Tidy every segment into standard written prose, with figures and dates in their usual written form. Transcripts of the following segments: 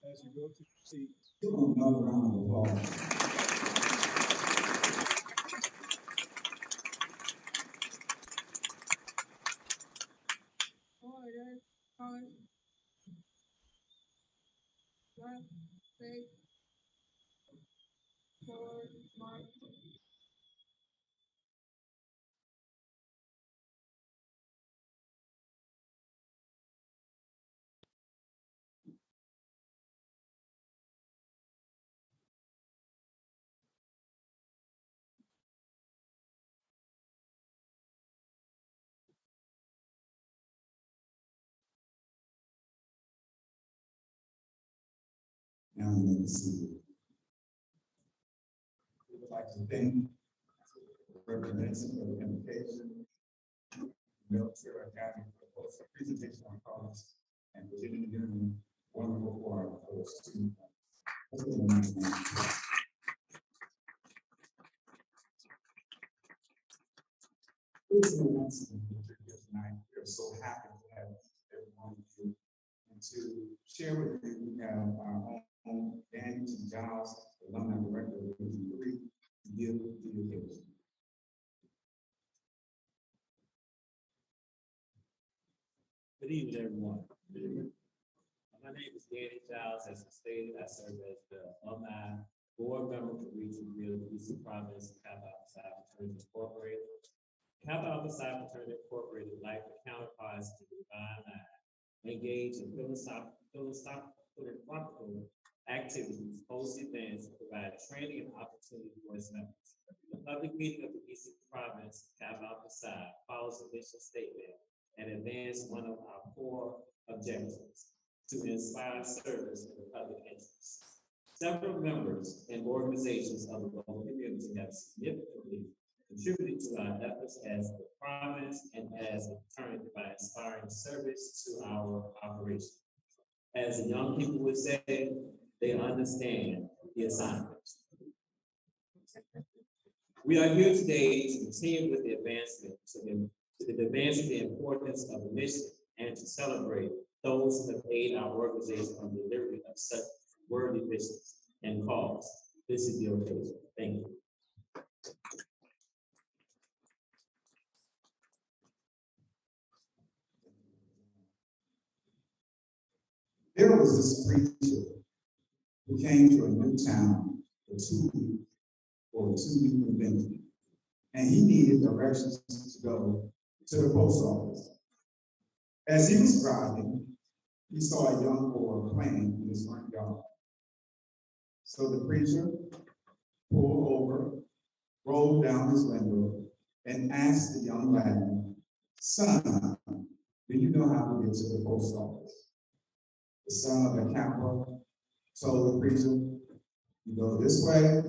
As you go to your seat, give them another round of applause. All right, guys. Time. Left. Take. Forward. Smart. Now I'm going to see. We would like to thank the representative of the invitation, Military Academy for the presentation on colors and Virginia Union, wonderful for our students. It's an announcement tonight. We're so happy to have everyone with you and to share with you. We have our own Danny T. Giles, alumni director of Region 3, to give the occasion. Good evening, everyone. My name is Danny Giles. As stated, I serve as the alumni board member for Region 3 of the Eastern Province of Kappa Alpha Psi Fraternity Incorporated. Kappa Alpha Psi Fraternity Incorporated, like the counterparts to the Divine Nine, engage in philosophical activities, host events, and provide training and opportunity for its members. The public meeting of the Eastern Province, Kappa Alpha Psi, follows the mission statement and advance one of our core objectives: to inspire service in the public interest. Several members and organizations of the local community have significantly contributed to our efforts as the province and as a fraternity by inspiring service to our operation. As the young people would say, they understand the assignment. We are here today to continue with the advancement advancing the importance of the mission and to celebrate those who have aided our organization on the delivery of such worthy missions and cause. This is the occasion. Thank you. There was this preacher who came to a new town for 2 weeks for a 2-week convention, and he needed directions to go to the post office. As he was driving, he saw a young boy playing in his front yard. So the preacher pulled over, rolled down his window, and asked the young lad, "Son, do you know how to get to the post office?" The son of the Kappa told the preacher, "You go this way,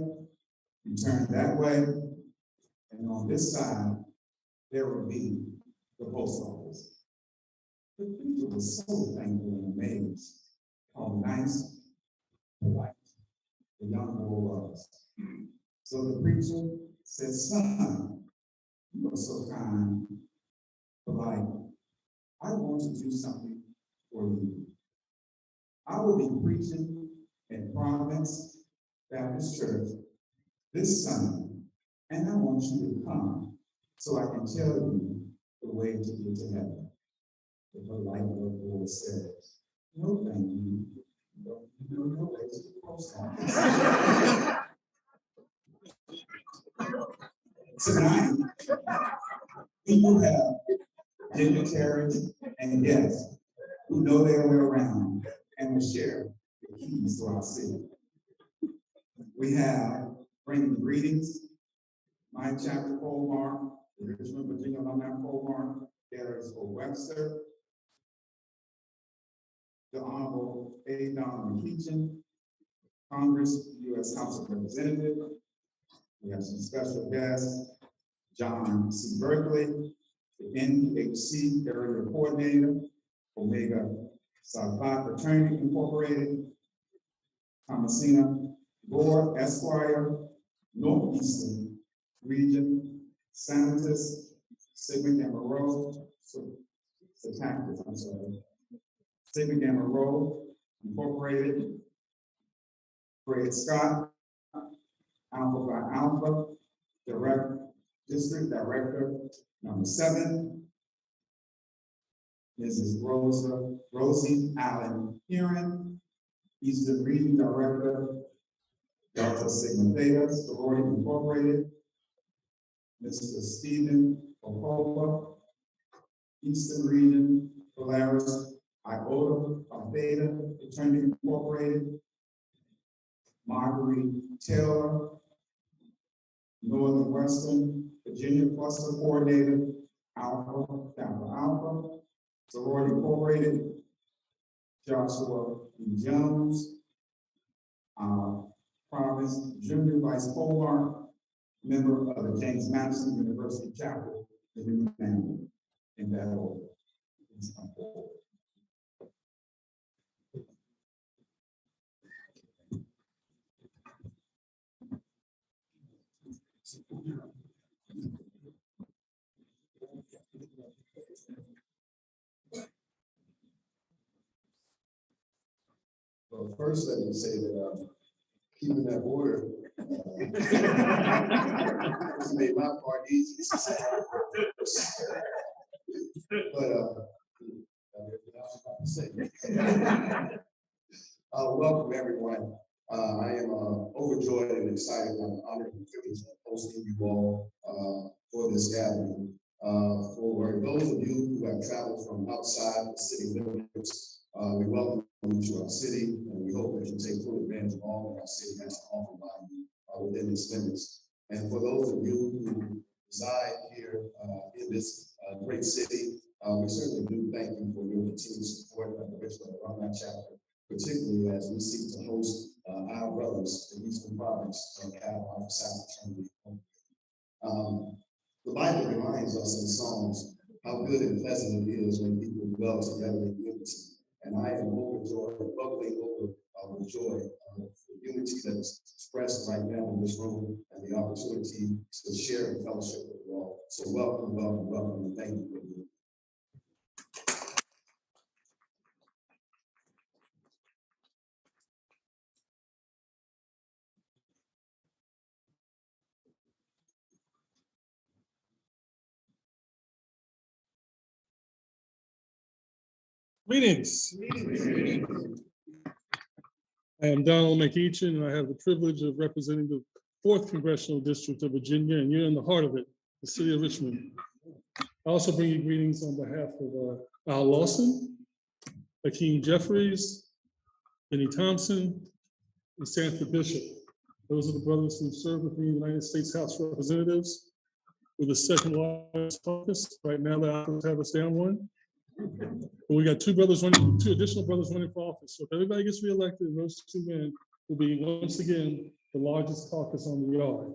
you turn that way, and on this side, there will be the post office." The preacher was so thankful and amazed how nice, polite the young boy was. So the preacher said, "Son, you are so kind, polite. I want to do something for you. I will be preaching at Providence Baptist Church this Sunday, and I want you to come so I can tell you the way to get to heaven." The polite little boy says, "No, thank you. You know no way to the post office." Tonight, we will have dignitaries, and guests who know their way around and will share the keys to our city. We have bringing greetings, my chapter pole mark, the Richmond, Virginia alumni pole mark, Darius O. Webster, the Honorable A. Donald McEachin, Congress, U.S. House of Representatives. We have some special guests, John C. Berkeley, the NHC Area Coordinator, Omega Psi Phi Fraternity Incorporated, Thomasina Gore, Esquire, Northeastern Region, Sanitas, Sigma Gamma Rho, Syntactics, I'm sorry, Sigma Gamma Rho Incorporated, Fred Scott, Alpha Phi Alpha, District Director number 7, Mrs. Rosie Allen Heron, Eastern Region Director, Delta Sigma Theta, Sorority Incorporated, Mr. Stephen Okola, Eastern Region, Polaris Iota of Theta, Fraternity Incorporated, Marguerite Taylor, Northern Western Virginia Cluster Coordinator, Alpha Kappa Alpha, Sorority Incorporated, Joshua E. Jones, Province Junior Vice Polemark, member of the James Madison University chapter, the new family, in that order. Please come forward. Well, first, let me say that keeping that order has made my part easy. But welcome everyone. I am overjoyed and excited and honored and privileged of hosting you all for this gathering. For those of you who have traveled from outside the city limits, we welcome you to our city, and we hope that you take full advantage of all that our city has to offer by you within its limits. And for those of you who reside here in this great city, we certainly do thank you for your continued support of the Richmond Alumni Chapter, particularly as we seek to host our brothers in Eastern Province of Alpha Psi Fraternity. The Bible reminds us in Psalms how good and pleasant it is when people dwell together in unity. And I am overjoyed, bubbling over with joy of the unity that is expressed right now in this room and the opportunity to share and fellowship with you all. So welcome, welcome, welcome, and thank you for being here. Greetings. I am Donald McEachin, and I have the privilege of representing the 4th Congressional District of Virginia, and you're in the heart of it, the city of Richmond. I also bring you greetings on behalf of Al Lawson, Hakeem Jeffries, Benny Thompson, and Sanford Bishop. Those are the brothers who served with me in the United States House of Representatives. We're the 2nd largest caucus. Right now, the Alphas have us down 1. But we got 2 additional brothers running for office. So if everybody gets reelected, those 2 men will be once again the largest caucus on the yard.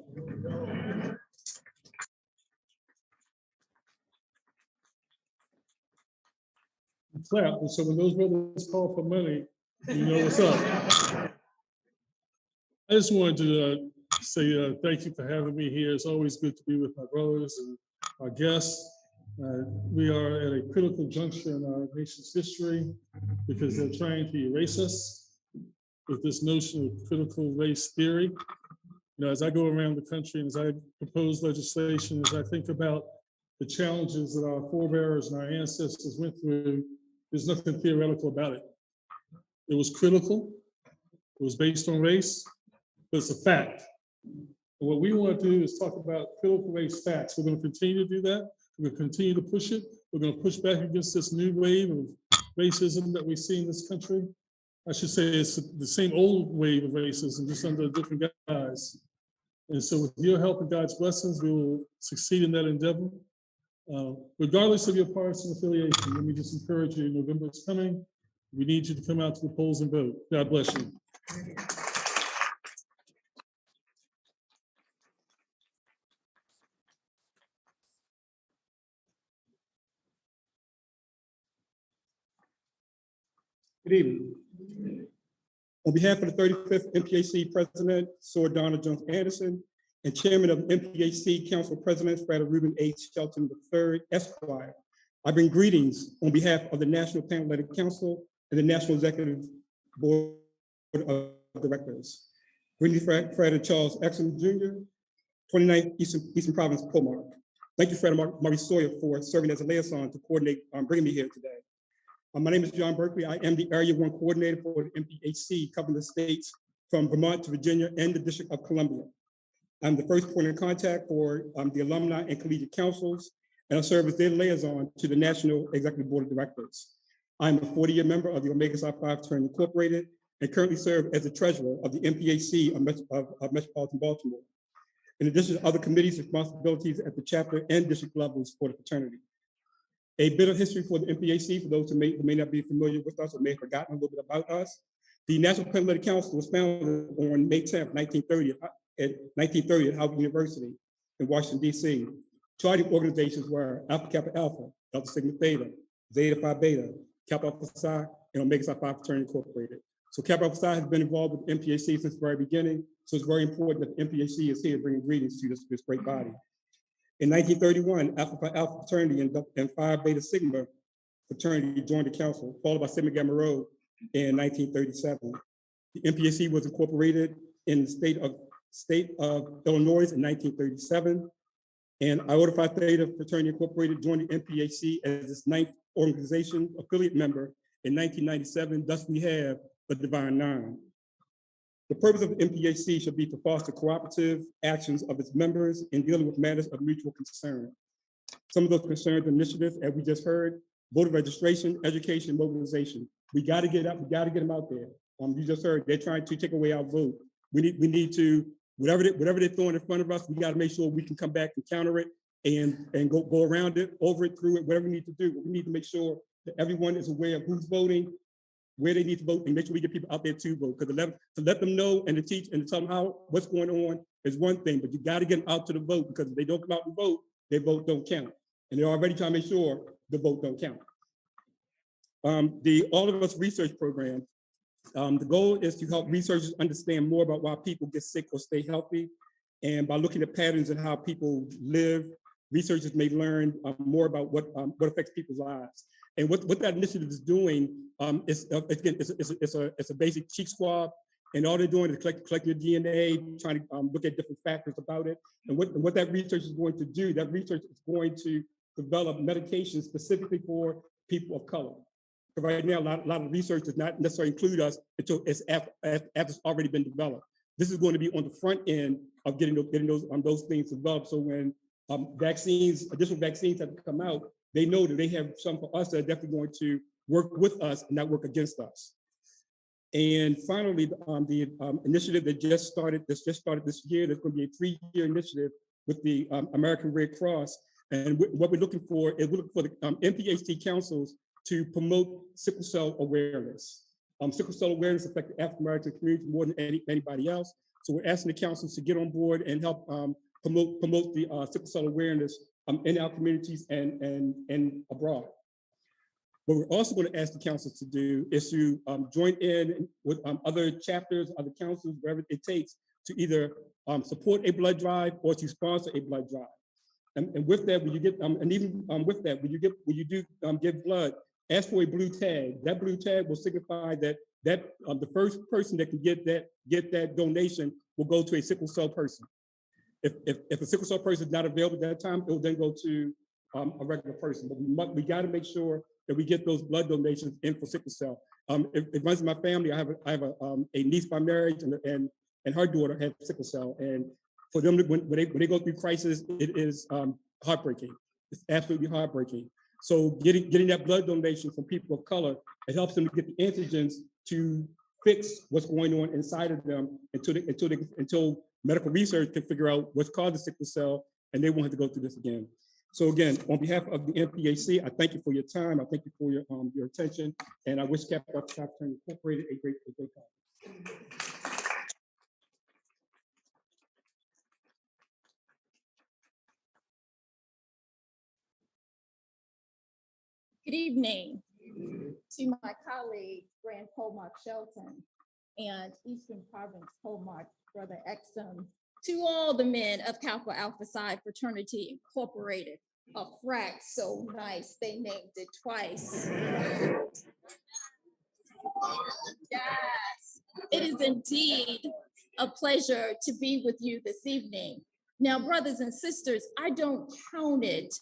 Clap. And so when those brothers call for money, you know what's up. I just wanted to say thank you for having me here. It's always good to be with my brothers and our guests. We are at a critical juncture in our nation's history because they're trying to erase us with this notion of critical race theory. You know, as I go around the country and as I propose legislation, as I think about the challenges that our forebears and our ancestors went through, there's nothing theoretical about it. It was critical, it was based on race, but it's a fact. And what we want to do is talk about critical race facts. We're going to continue to do that. We're going to continue to push it, but We're going to push back against this new wave of racism that we see in this country. I should say it's the same old wave of racism, just under a different guise. And so with your help and God's blessings, we will succeed in that endeavor. Regardless of your partisan affiliation, let me just encourage you, November is coming. We need you to come out to the polls and vote. God bless you. Good evening. On behalf of the 35th MPAC President, Sir Donald Jones Anderson, and Chairman of MPAC Council President, Fred Reuben H. Shelton III, Esquire, I bring greetings on behalf of the National Panhellenic Council and the National Executive Board of Directors. Greetings, Fred and Charles Exum Jr., 29th Eastern Province, Pomark. Thank you, Fred and Maurice Sawyer, for serving as a liaison to coordinate bringing me here today. My name is John Berkeley. I am the Area 1 Coordinator for the MPAC, covering the states from Vermont to Virginia and the District of Columbia. I'm the first point of contact for the alumni and collegiate councils, and I serve as their liaison to the National Executive Board of Directors. I'm a 40-year member of the Omega Psi Phi Fraternity Incorporated and currently serve as the treasurer of the MPAC of Metropolitan Baltimore, in addition to other committees' responsibilities at the chapter and district levels for the fraternity. A bit of history for the MPAC, for those who may not be familiar with us or may have forgotten a little bit about us. The National Panhellenic Council was founded on May 10th, 1930 at Howard University in Washington, D.C. Charting organizations were Alpha Kappa Alpha, Delta Sigma Theta, Zeta Phi Beta, Kappa Alpha Psi, and Omega Psi Phi Fraternity Incorporated. So Kappa Alpha Psi has been involved with MPAC since the very beginning, so it's very important that the MPAC is here bringing greetings to this great body. In 1931, Alpha Phi Alpha Fraternity and Phi Beta Sigma Fraternity joined the council, followed by Sigma Gamma Rho in 1937. The MPAC was incorporated in the state of Illinois in 1937, and Iota Phi Theta Fraternity Incorporated joined the MPAC as its 9th organization affiliate member in 1997. Thus, we have the Divine Nine. The purpose of the MPAC should be to foster cooperative actions of its members in dealing with matters of mutual concern. Some of those concerns and initiatives, as we just heard, voter registration, education, mobilization. We got to get up, we got to get them out there. You just heard they're trying to take away our vote. We need to, whatever they're throwing in front of us, we got to make sure we can come back and counter it and go around it, over it, through it, whatever we need to do. But we need to make sure that everyone is aware of who's voting, where they need to vote, and make sure we get people out there to vote. Because to let them know and to teach and to tell them how what's going on is one thing, but you got to get them out to the vote, because if they don't come out and vote, their vote don't count. And they're already trying to make sure the vote don't count. The All of Us research program, the goal is to help researchers understand more about why people get sick or stay healthy. And by looking at patterns and how people live, researchers may learn more about what affects people's lives. And what that initiative is doing is a basic cheek swab, and all they're doing is collecting your DNA, trying to look at different factors about it. And what that research is going to do, that research is going to develop medications specifically for people of color. So right now, a lot of research does not necessarily include us until it's after it's already been developed. This is going to be on the front end of getting those things developed. So when additional vaccines have to come out, they know that they have some for us that are definitely going to work with us and not work against us. And finally, the initiative that just started this year, there's going to be a 3-year initiative with the American Red Cross. And what we're looking for is we're looking for the MPAC councils to promote sickle cell awareness. Sickle cell awareness affects the African American community more than anybody else. So we're asking the councils to get on board and help promote the sickle cell awareness in our communities and abroad. What we're also going to ask the councils to do is to join in with other chapters, other councils, wherever it takes, to either support a blood drive or to sponsor a blood drive. And with that, when you get with that, when you do give blood, ask for a blue tag. That blue tag will signify that the first person that can get that donation will go to a sickle cell person. If a sickle cell person is not available at that time, it will then go to a regular person. But we got to make sure that we get those blood donations in for sickle cell. It runs in my family. I have a niece by marriage, and her daughter has sickle cell. And for them, when they go through crisis, it is heartbreaking. It's absolutely heartbreaking. So getting that blood donation from people of color, it helps them to get the antigens to fix what's going on inside of them until medical research can figure out what's causing sickle cell, and they won't have to go through this again. So again, on behalf of the MPAC, I thank you for your time. I thank you for your attention, and I wish Kappa Alpha Psi Fraternity Incorporated a great conference. Good evening to my colleague, Grand Polemarch Shelton, and Eastern Province Polemarch, Brother Exum, to all the men of Kappa Alpha Psi Fraternity Incorporated, a frat so nice they named it twice. Yes, it is indeed a pleasure to be with you this evening. Now, brothers and sisters, I don't count it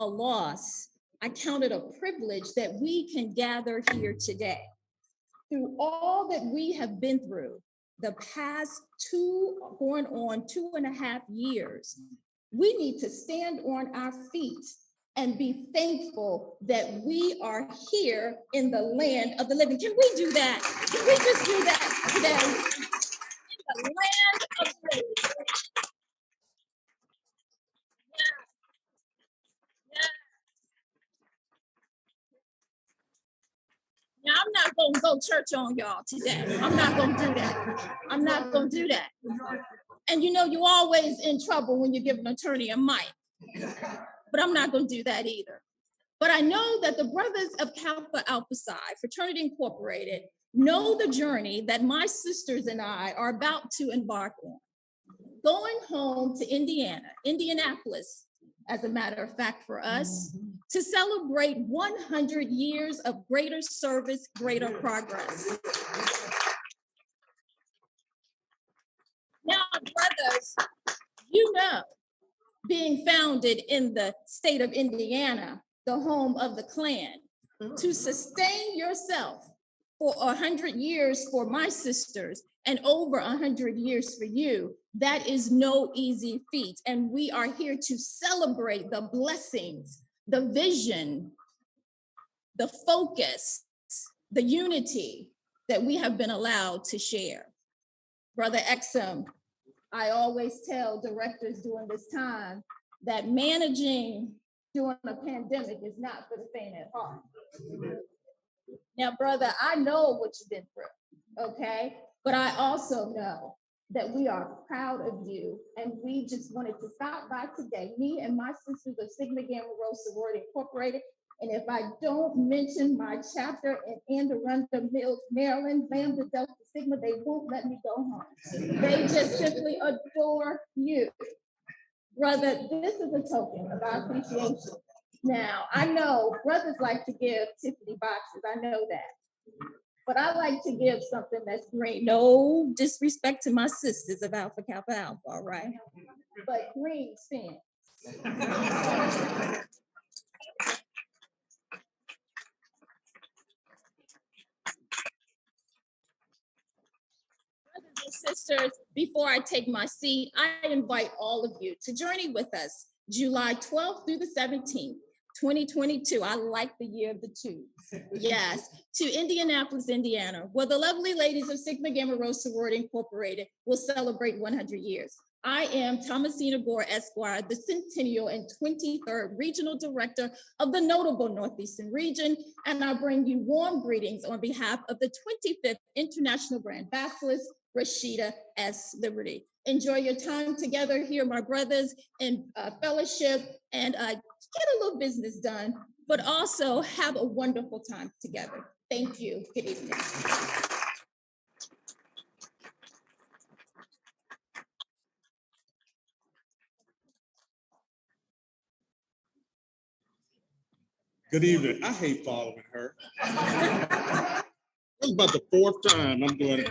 a loss. I count it a privilege that we can gather here today. Through all that we have been through the past going on 2.5 years, we need to stand on our feet and be thankful that we are here in the land of the living. Can we do that? Can we just do that today? In the land of the living. Now, I'm not going to go church on y'all today. I'm not going to do that. I'm not going to do that. And you know, you're always in trouble when you give an attorney a mic. But I'm not going to do that either. But I know that the brothers of Kappa Alpha Psi Fraternity Incorporated know the journey that my sisters and I are about to embark on. Going home to Indianapolis, as a matter of fact for us, to celebrate 100 years of greater service, greater progress. Now, brothers, you know, being founded in the state of Indiana, the home of the Klan, to sustain yourself for 100 years for my sisters and over 100 years for you, that is no easy feat. And we are here to celebrate the blessings, the vision, the focus, the unity that we have been allowed to share. Brother Exum, I always tell directors during this time that managing during a pandemic is not for the faint at heart. Now, brother, I know what you've been through, okay? But I also know that we are proud of you, and we just wanted to stop by today, me and my sisters of Sigma Gamma Rho Sorority Incorporated. And if I don't mention my chapter in Anne Arundel Mills, Maryland, Lambda Delta Sigma, they won't let me go home. They just simply adore you. Brother, this is a token of our appreciation. Now, I know brothers like to give Tiffany boxes, I know that. But I like to give something that's green. No disrespect to my sisters of Alpha Kappa Alpha, all right? But green fans. Brothers and sisters, before I take my seat, I invite all of you to journey with us July 12th through the 17th. 2022, I like the year of the two. Yes, to Indianapolis, Indiana, where the lovely ladies of Sigma Gamma Rho Sorority Incorporated will celebrate 100 years. I am Thomasina Gore Esquire, the Centennial and 23rd Regional Director of the notable Northeastern region, and I bring you warm greetings on behalf of the 25th International Grand Basilisk, Rashida S. Liberty. Enjoy your time together here, my brothers, in fellowship, and get a little business done, but also have a wonderful time together. Thank you. Good evening. Good evening. I hate following her. It's about the 4th time I'm doing it.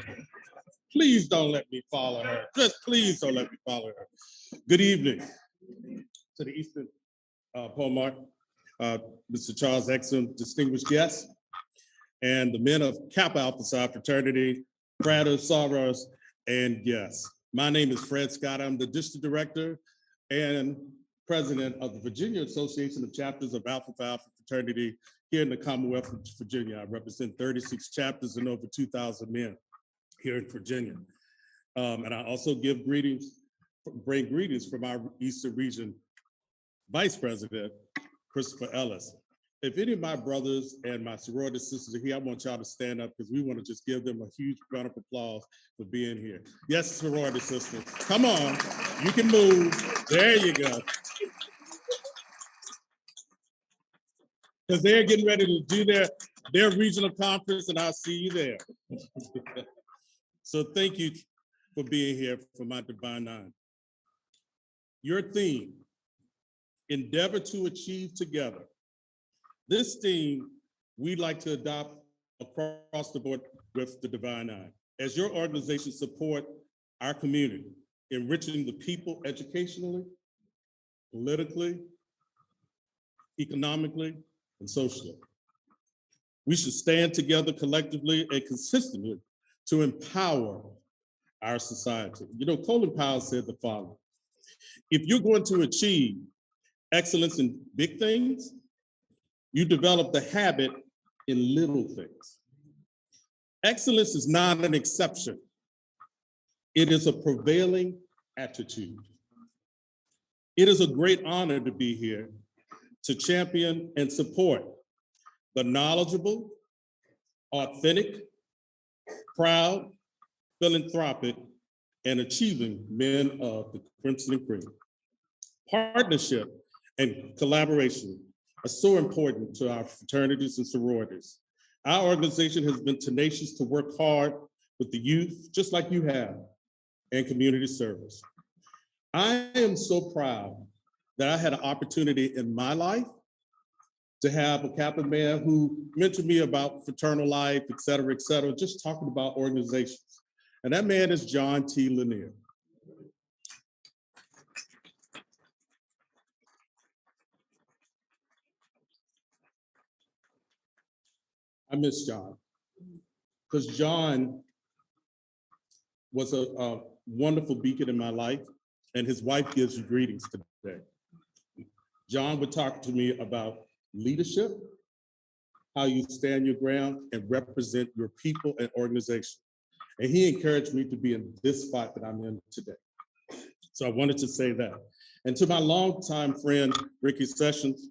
Please don't let me follow her. Just please don't let me follow her. Good evening to the Eastern Polemarch, Mr. Charles Exum, distinguished guests, and the men of Kappa Alpha Psi Fraternity, fratres, sorors, and guests. My name is Fred Scott. I'm the district director and president of the Virginia Association of Chapters of Alpha Phi Alpha fraternity here in the Commonwealth of Virginia. I represent 36 chapters and over 2,000 men here in Virginia. And I also bring greetings from our Eastern Region Vice President, Christopher Ellis. If any of my brothers and my sorority sisters are here, I want y'all to stand up because we want to just give them a huge round of applause for being here. Yes, sorority sisters, come on, you can move. There you go. Because they're getting ready to do their regional conference, and I'll see you there. So thank you for being here for my Divine Nine. Your theme, endeavor to achieve together. This theme we'd like to adopt across the board with the Divine Nine. As your organization support our community, enriching the people educationally, politically, economically, and socially. We should stand together collectively and consistently to empower our society. You know, Colin Powell said the following: if you're going to achieve excellence in big things, you develop the habit in little things. Excellence is not an exception. It is a prevailing attitude. It is a great honor to be here to champion and support the knowledgeable, authentic, proud, philanthropic, and achieving men of the Crimson and Cream. Partnership and collaboration are so important to our fraternities and sororities. Our organization has been tenacious to work hard with the youth, just like you have, and community service. I am so proud that I had an opportunity in my life to have a Kappa man who mentored me about fraternal life, et cetera, just talking about organizations. And that man is John T. Lanier. I miss John, because John was a wonderful beacon in my life, and his wife gives you greetings today. John would talk to me about leadership, how you stand your ground and represent your people and organization. And he encouraged me to be in this spot that I'm in today. So I wanted to say that. And to my longtime friend, Ricky Sessions,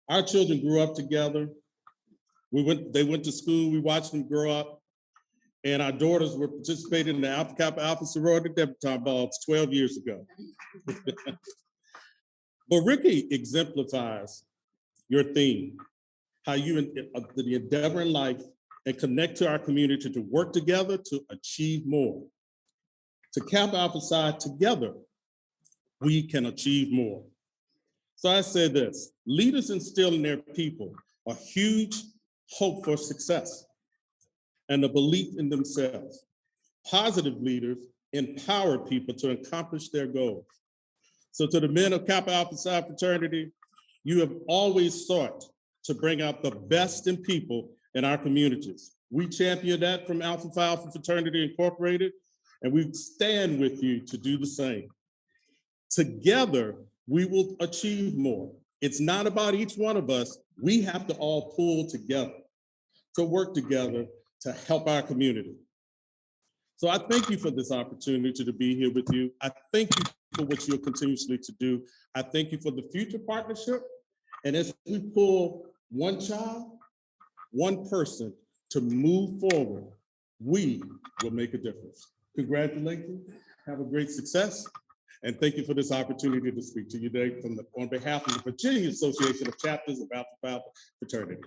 our children grew up together. They went to school, we watched them grow up, and our daughters were participating in the Alpha Kappa Alpha Sorority Debutante Balls 12 years ago. But Ricky exemplifies your theme, how you the endeavor in life and connect to our community to work together to achieve more. To Kappa Alpha Psi together, we can achieve more. So I say this: leaders instill in their people a huge hope for success and a belief in themselves. Positive leaders empower people to accomplish their goals. So to the men of Kappa Alpha Psi fraternity, you have always sought to bring out the best in people in our communities. We champion that from Alpha Phi Alpha Fraternity Incorporated, and we stand with you to do the same. Together, we will achieve more. It's not about each one of us. We have to all pull together to work together to help our community. So I thank you for this opportunity to be here with you. I thank you for what you're continuously to do. I thank you for the future partnership. And as we pull one child, one person to move forward, we will make a difference. Congratulations, have a great success. And thank you for this opportunity to speak to you today on behalf of the Virginia Association of Chapters of Alpha Phi Alpha Fraternity.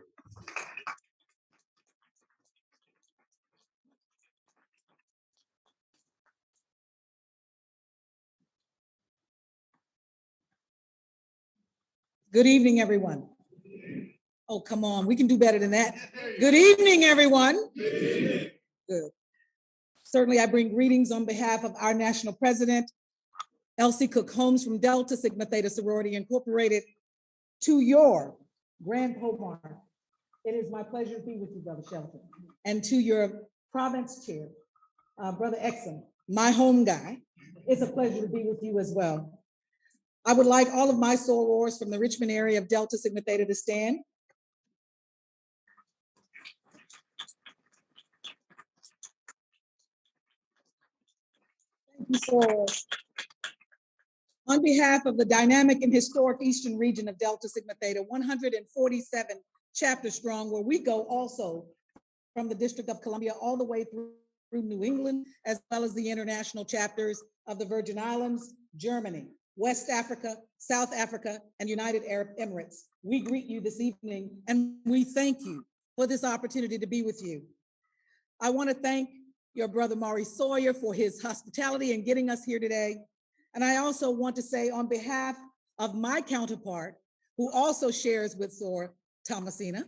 Good evening, everyone. Oh, come on, we can do better than that. Good evening, everyone. Good. Certainly, I bring greetings on behalf of our national president, Elsie Cook Holmes from Delta Sigma Theta Sorority Incorporated, to your Grand Pomar. It is my pleasure to be with you, Brother Shelton, and to your province chair, Brother Exum, my home guy. It's a pleasure to be with you as well. I would like all of my sorors from the Richmond area of Delta Sigma Theta to stand. Thank you, sorors. On behalf of the dynamic and historic Eastern region of Delta Sigma Theta, 147 chapters strong, where we go also from the District of Columbia all the way through New England, as well as the international chapters of the Virgin Islands, Germany, West Africa, South Africa, and United Arab Emirates. We greet you this evening, and we thank you for this opportunity to be with you. I want to thank your brother Maurice Sawyer for his hospitality and getting us here today. And I also want to say on behalf of my counterpart, who also shares with Sor Thomasina,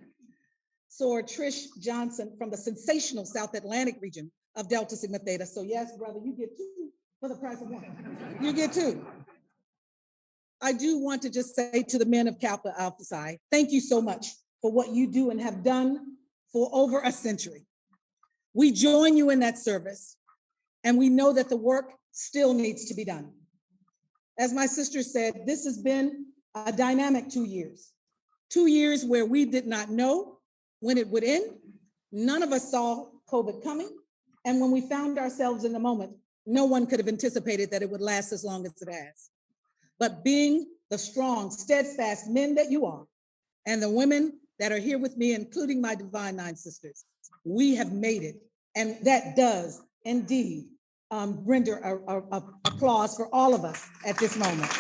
Sor Trish Johnson from the sensational South Atlantic region of Delta Sigma Theta. So yes, brother, you get two for the price of one. You get two. I do want to just say to the men of Kappa Alpha Psi, thank you so much for what you do and have done for over a century. We join you in that service, and we know that the work still needs to be done. As my sister said, this has been a dynamic 2 years. 2 years where we did not know when it would end. None of us saw COVID coming. And when we found ourselves in the moment, no one could have anticipated that it would last as long as it has. But being the strong, steadfast men that you are, and the women that are here with me, including my Divine Nine Sisters, we have made it. And that does indeed render applause for all of us at this moment.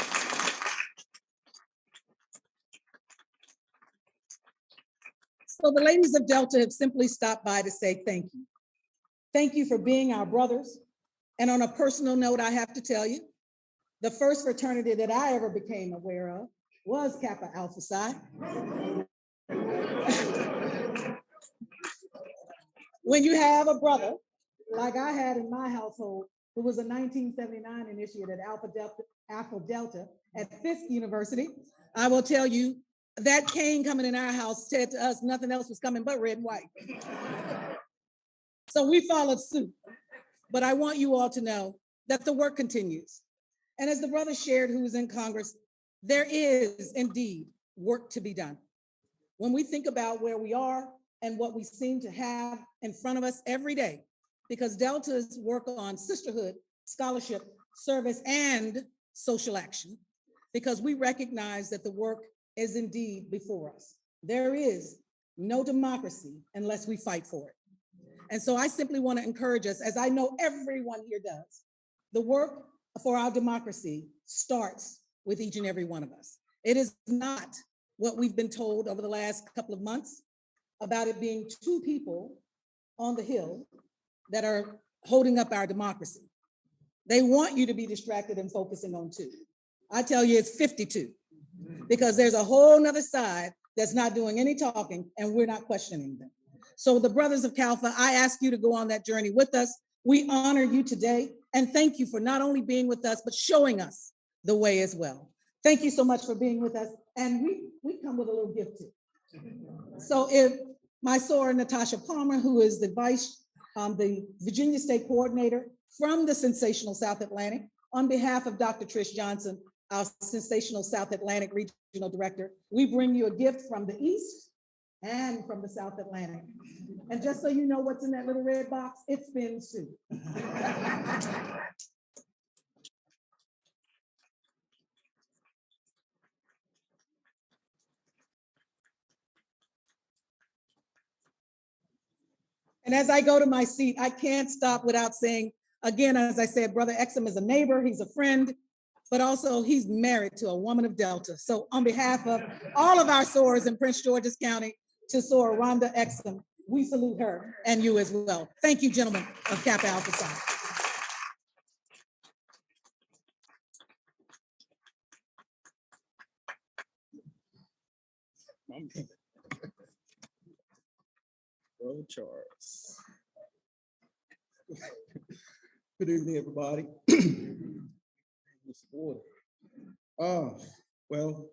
So the ladies of Delta have simply stopped by to say thank you. Thank you for being our brothers. And on a personal note, I have to tell you, the first fraternity that I ever became aware of was Kappa Alpha Psi. When you have a brother, like I had in my household, who was a 1979 initiate at Alpha Delta at Fisk University, I will tell you that Cain coming in our house said to us, nothing else was coming but red and white. So we followed suit. But I want you all to know that the work continues. And as the brother shared who was in Congress, there is indeed work to be done. When we think about where we are and what we seem to have in front of us every day, because Delta's work on sisterhood, scholarship, service, and social action, because we recognize that the work is indeed before us. There is no democracy unless we fight for it. And so I simply want to encourage us, as I know everyone here does, the work for our democracy starts with each and every one of us. It is not what we've been told over the last couple of months about it being two people on the Hill that are holding up our democracy. They want you to be distracted and focusing on two. I tell you, it's 52, because there's a whole nother side that's not doing any talking, and we're not questioning them. So the brothers of Kalfa, I ask you to go on that journey with us. We honor you today, and thank you for not only being with us, but showing us the way as well. Thank you so much for being with us. And we come with a little gift too. So if my soror, Natasha Palmer, who is the the Virginia State Coordinator from the sensational South Atlantic, on behalf of Dr. Trish Johnson, our sensational South Atlantic Regional Director, we bring you a gift from the East and from the South Atlantic. And just so you know what's in that little red box, it's spins too. And as I go to my seat, I can't stop without saying, again, as I said, Brother Exum is a neighbor, he's a friend, but also he's married to a woman of Delta. So on behalf of all of our sorors in Prince George's County, to Soror Rhonda Exum, we salute her and you as well. Thank you, gentlemen of Kappa Alpha Psi. Bro Charles. Good evening, everybody. Well,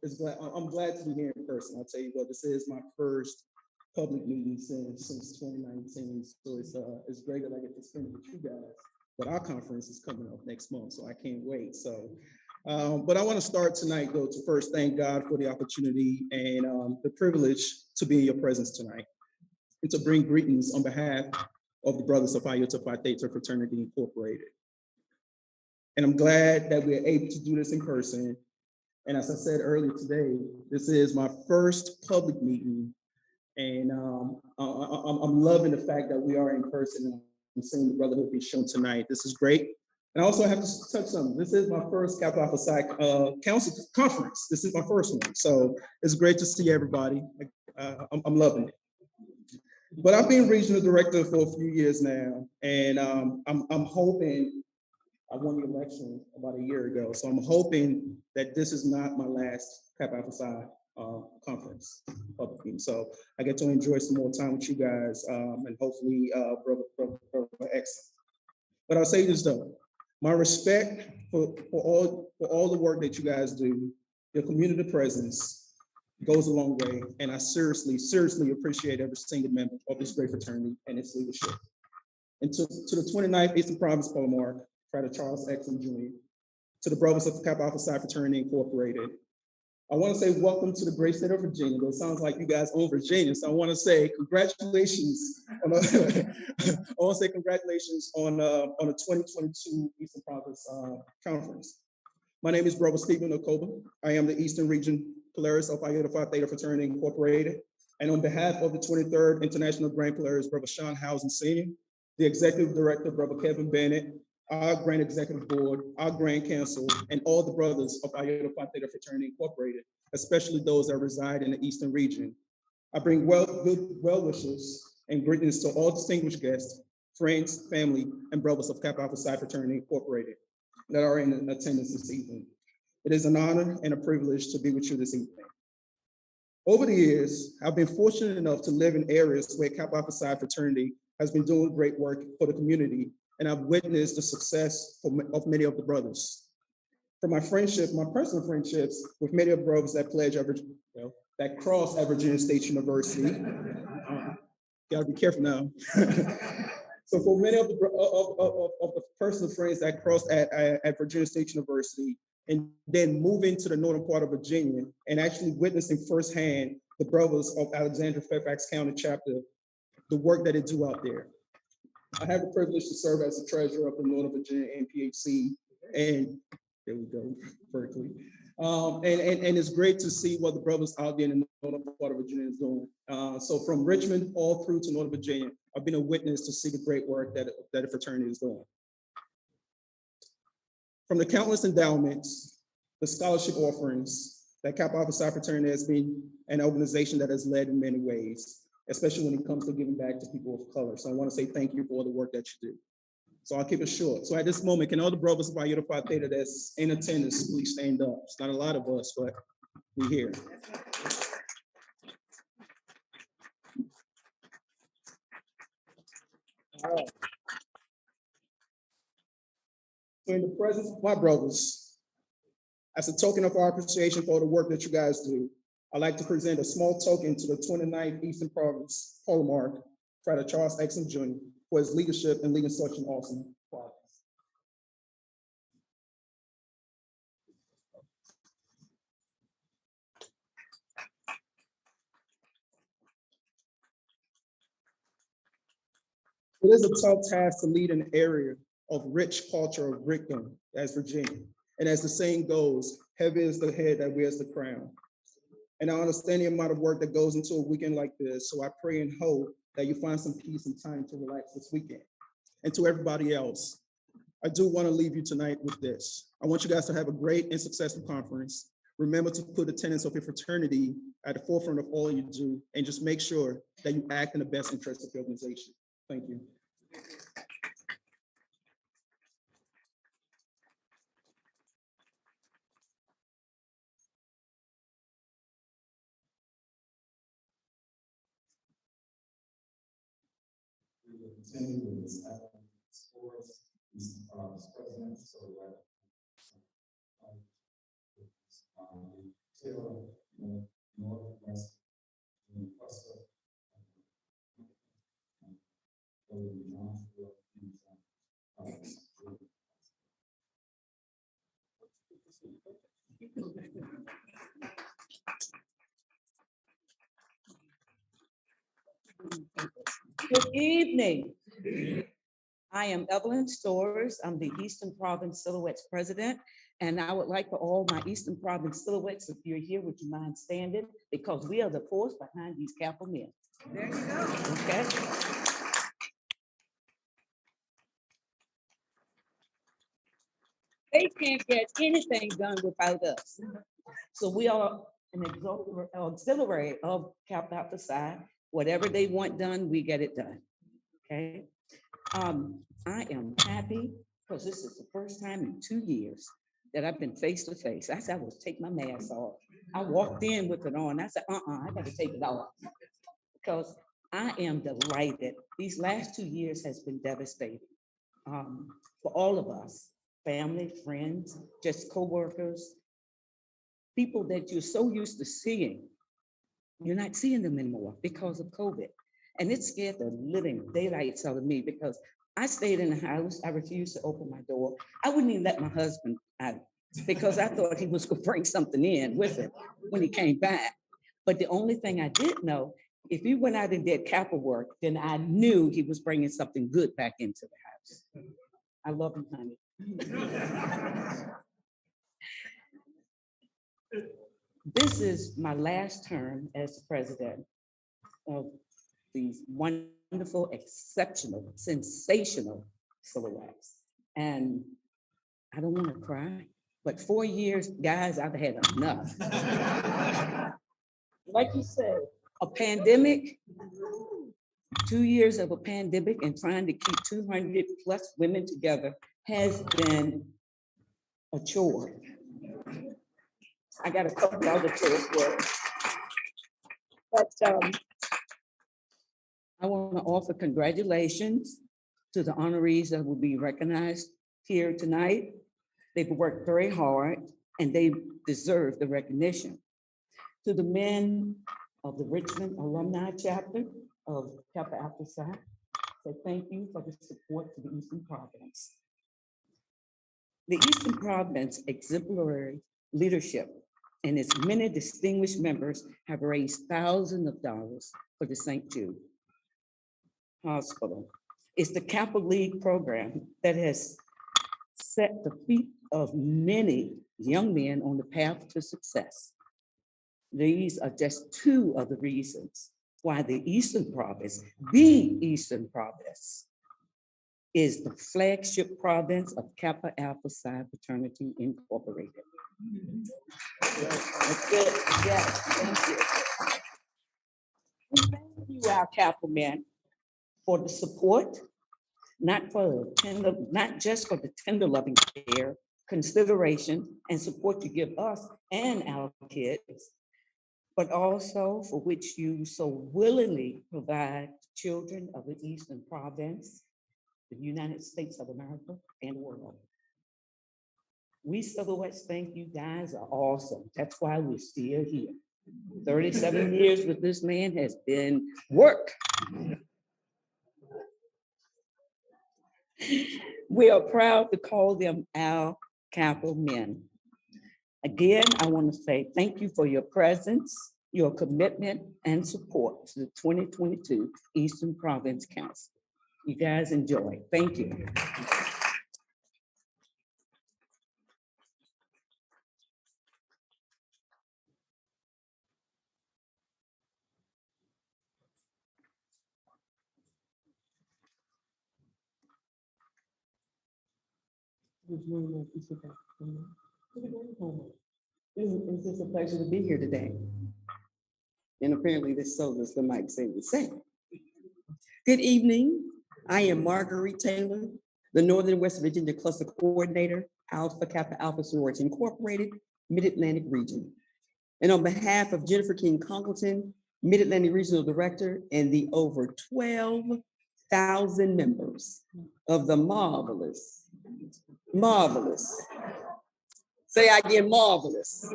I'm glad to be here in person. I'll tell you what, this is my first public meeting since 2019. So it's great that I get to spend it with you guys. But our conference is coming up next month, so I can't wait. So But I want to start tonight, though, to first thank God for the opportunity and the privilege to be in your presence tonight and to bring greetings on behalf of the Brothers of Iota Phi Theta Fraternity Incorporated. And I'm glad that we're able to do this in person. And as I said earlier today, this is my first public meeting. And I'm loving the fact that we are in person and seeing the brotherhood be shown tonight. This is great. And I also have to touch something. This is my first Kappa Alpha Psi council conference. This is my first one. So it's great to see everybody. I'm loving it. But I've been regional director for a few years now. And I'm hoping, I won the election about a year ago. So I'm hoping that this is not my last Kappa Alpha Psi conference. So I get to enjoy some more time with you guys and hopefully brother excellent. But I'll say this though, my respect for all the work that you guys do, your community presence goes a long way. And I seriously appreciate every single member of this great fraternity and its leadership. And to the 29th Eastern Province Polemarch, Frater Charles Exum Jr., to the Brothers of Kappa Alpha Psi Fraternity Incorporated, I want to say welcome to the great state of Virginia. It sounds like you guys own Virginia, so I want to say congratulations. I want to say congratulations on the 2022 Eastern Province Conference. My name is Brother Stephen Okoba. I am the Eastern Region Polaris of Iota Phi Theta Fraternity Incorporated. And on behalf of the 23rd International Grand Polaris, Brother Sean Housen Sr., the Executive Director, Brother Kevin Bennett, our Grand Executive Board, our Grand Council, and all the brothers of Iota Phi Theta Fraternity Incorporated, especially those that reside in the Eastern region. I bring good well wishes and greetings to all distinguished guests, friends, family, and brothers of Kappa Alpha Psi Fraternity Incorporated that are in attendance this evening. It is an honor and a privilege to be with you this evening. Over the years, I've been fortunate enough to live in areas where Kappa Alpha Psi Fraternity has been doing great work for the community, and I've witnessed the success of many of the brothers. From my friendship, my personal friendships with many of the brothers that that cross at Virginia State University. Gotta be careful now. So for many of the personal friends that crossed at Virginia State University, and then moving to the northern part of Virginia and actually witnessing firsthand the brothers of Alexandria Fairfax County chapter, the work that they do out there. I have the privilege to serve as the treasurer of the Northern Virginia NPHC, and there we go, Berkeley. And it's great to see what the brothers out there in the northern part of Virginia is doing. So from Richmond all through to Northern Virginia, I've been a witness to see the great work that the fraternity is doing. From the countless endowments, the scholarship offerings, that Kappa Alpha Psi Fraternity has been an organization that has led in many ways, especially when it comes to giving back to people of color. So I want to say thank you for all the work that you do. So I'll keep it short. So at this moment, can all the brothers of Iota Phi Theta that's in attendance please stand up? It's not a lot of us, but we're here. All right. So in the presence of my brothers, as a token of our appreciation for the work that you guys do, I'd like to present a small token to the 29th Eastern Province Polemarch, Frater Charles Exum Jr., for his leadership and leading such an awesome province. It is a tough task to lead an area of rich culture of Bricktown as Virginia. And as the saying goes, heavy is the head that wears the crown. And I understand the amount of work that goes into a weekend like this, so I pray and hope that you find some peace and time to relax this weekend. And to everybody else, I do want to leave you tonight with this. I want you guys to have a great and successful conference. Remember to put the tenets of your fraternity at the forefront of all you do, and just make sure that you act in the best interest of your organization. Thank you. We will continue with this academic course, this president, so that till northwest cluster. Good evening. I am Evelyn Stores. I'm the Eastern Province Silhouettes President, and I would like for all my Eastern Province Silhouettes, if you're here, would you mind standing? Because we are the force behind these capital men. There you go. Okay. They can't get anything done without us. So we are an auxiliary of Kappa Alpha Psi. Whatever they want done, we get it done. Okay. I am happy because this is the first time in 2 years that I've been face to face. I said, I was take my mask off. I walked in with it on. I said, I got to take it off because I am delighted. These last 2 years has been devastating for all of us, family, friends, just coworkers, people that you're so used to seeing. You're not seeing them anymore because of COVID. And it scared the living daylights out of me because I stayed in the house. I refused to open my door. I wouldn't even let my husband out because I thought he was going to bring something in with him when he came back. But the only thing I did know, if he went out and did Kappa work, then I knew he was bringing something good back into the house. I love him, honey. This is my last term as president of these wonderful, exceptional, sensational Silhouettes. And I don't want to cry, but 4 years, guys, I've had enough. Like you said, a pandemic, 2 years of a pandemic and trying to keep 200 plus women together has been a chore. I got a couple other chores for it. But I want to offer congratulations to the honorees that will be recognized here tonight. They've worked very hard and they deserve the recognition. To the men of the Richmond Alumni Chapter of Kappa Alpha Psi, say thank you for the support to the Eastern Province. The Eastern Province exemplary leadership and its many distinguished members have raised thousands of dollars for the St. Jude Hospital. It's the Kappa League program that has set the feet of many young men on the path to success. These are just two of the reasons why the Eastern Province, is the flagship province of Kappa Alpha Psi Fraternity Incorporated. That's good. Yes, thank you. And thank you, our Kappa men, for the support, not just for the tender loving care, consideration, and support you give us and our kids, but also for which you so willingly provide children of the Eastern Province, the United States of America, and the world. We Silhouettes think you guys are awesome. That's why we're still here. 37 years with this man has been work. We are proud to call them our Kappa men. Again, I want to say thank you for your presence, your commitment, and support to the 2022 Eastern Province Council. You guys enjoy. Thank you. It's just a pleasure to be here today. And apparently this soldier's the mic saying the same. Good evening. I am Marguerite Taylor, the Northern West Virginia Cluster Coordinator, Alpha Kappa Alpha Sorority Incorporated, Mid-Atlantic Region. And on behalf of Jennifer King Congleton, Mid-Atlantic Regional Director, and the over 12,000 members of the marvelous, say again, marvelous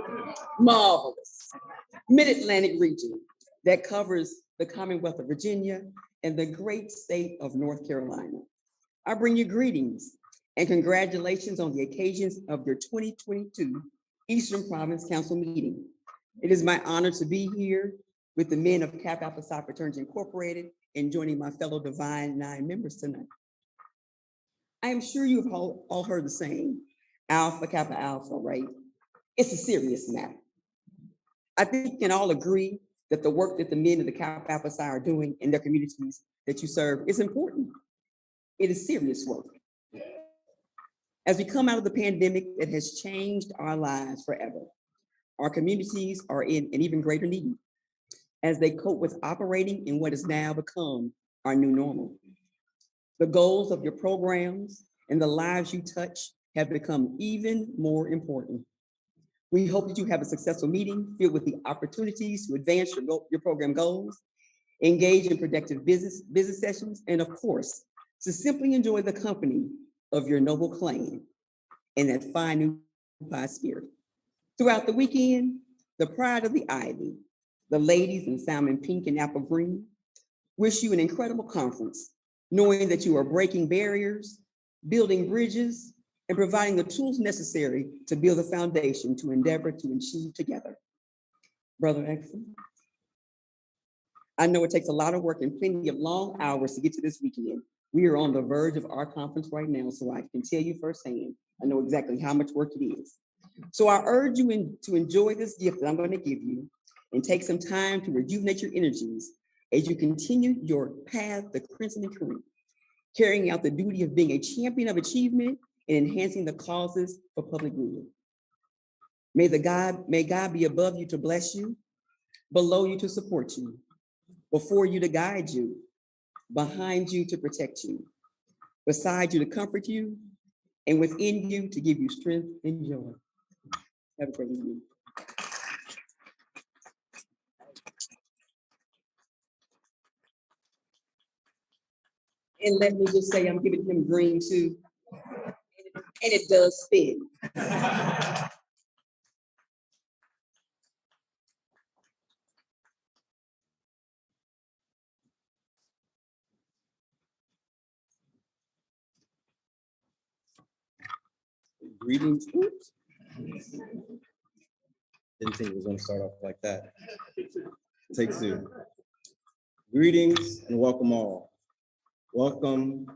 Mid-Atlantic region that covers the Commonwealth of Virginia and the great state of North Carolina. I bring you greetings and congratulations on the occasions of your 2022 Eastern Province Council meeting. It is my honor to be here with the men of Kappa Alpha Psi Fraternity Incorporated and joining my fellow Divine Nine members tonight. I am sure you've all heard the saying, Alpha Kappa Alpha, right? It's a serious matter. I think we can all agree that the work that the men of the Kappa Alpha Psi are doing in their communities that you serve is important. It is serious work. As we come out of the pandemic that has changed our lives forever, our communities are in an even greater need as they cope with operating in what has now become our new normal. The goals of your programs and the lives you touch have become even more important. We hope that you have a successful meeting filled with the opportunities to advance your program goals, engage in productive business sessions, and of course, to simply enjoy the company of your noble clan and that fine new Pi spirit. Throughout the weekend, the pride of the Ivy, the ladies in salmon pink and apple green, wish you an incredible conference, knowing that you are breaking barriers, building bridges, and providing the tools necessary to build a foundation to endeavor to achieve together. Brother Exum, I know it takes a lot of work and plenty of long hours to get to this weekend. We are on the verge of our conference right now, so I can tell you firsthand, I know exactly how much work it is. So I urge you to enjoy this gift that I'm going to give you and take some time to rejuvenate your energies as you continue your path to Crimson and Kareem, carrying out the duty of being a champion of achievement and enhancing the causes for public good. May God be above you to bless you, below you to support you, before you to guide you, behind you to protect you, beside you to comfort you, and within you to give you strength and joy. Have a great evening. And let me just say, I'm giving him green too. And it does fit. Greetings. Oops. Didn't think it was going to start off like that. Take two. Greetings and welcome all. Welcome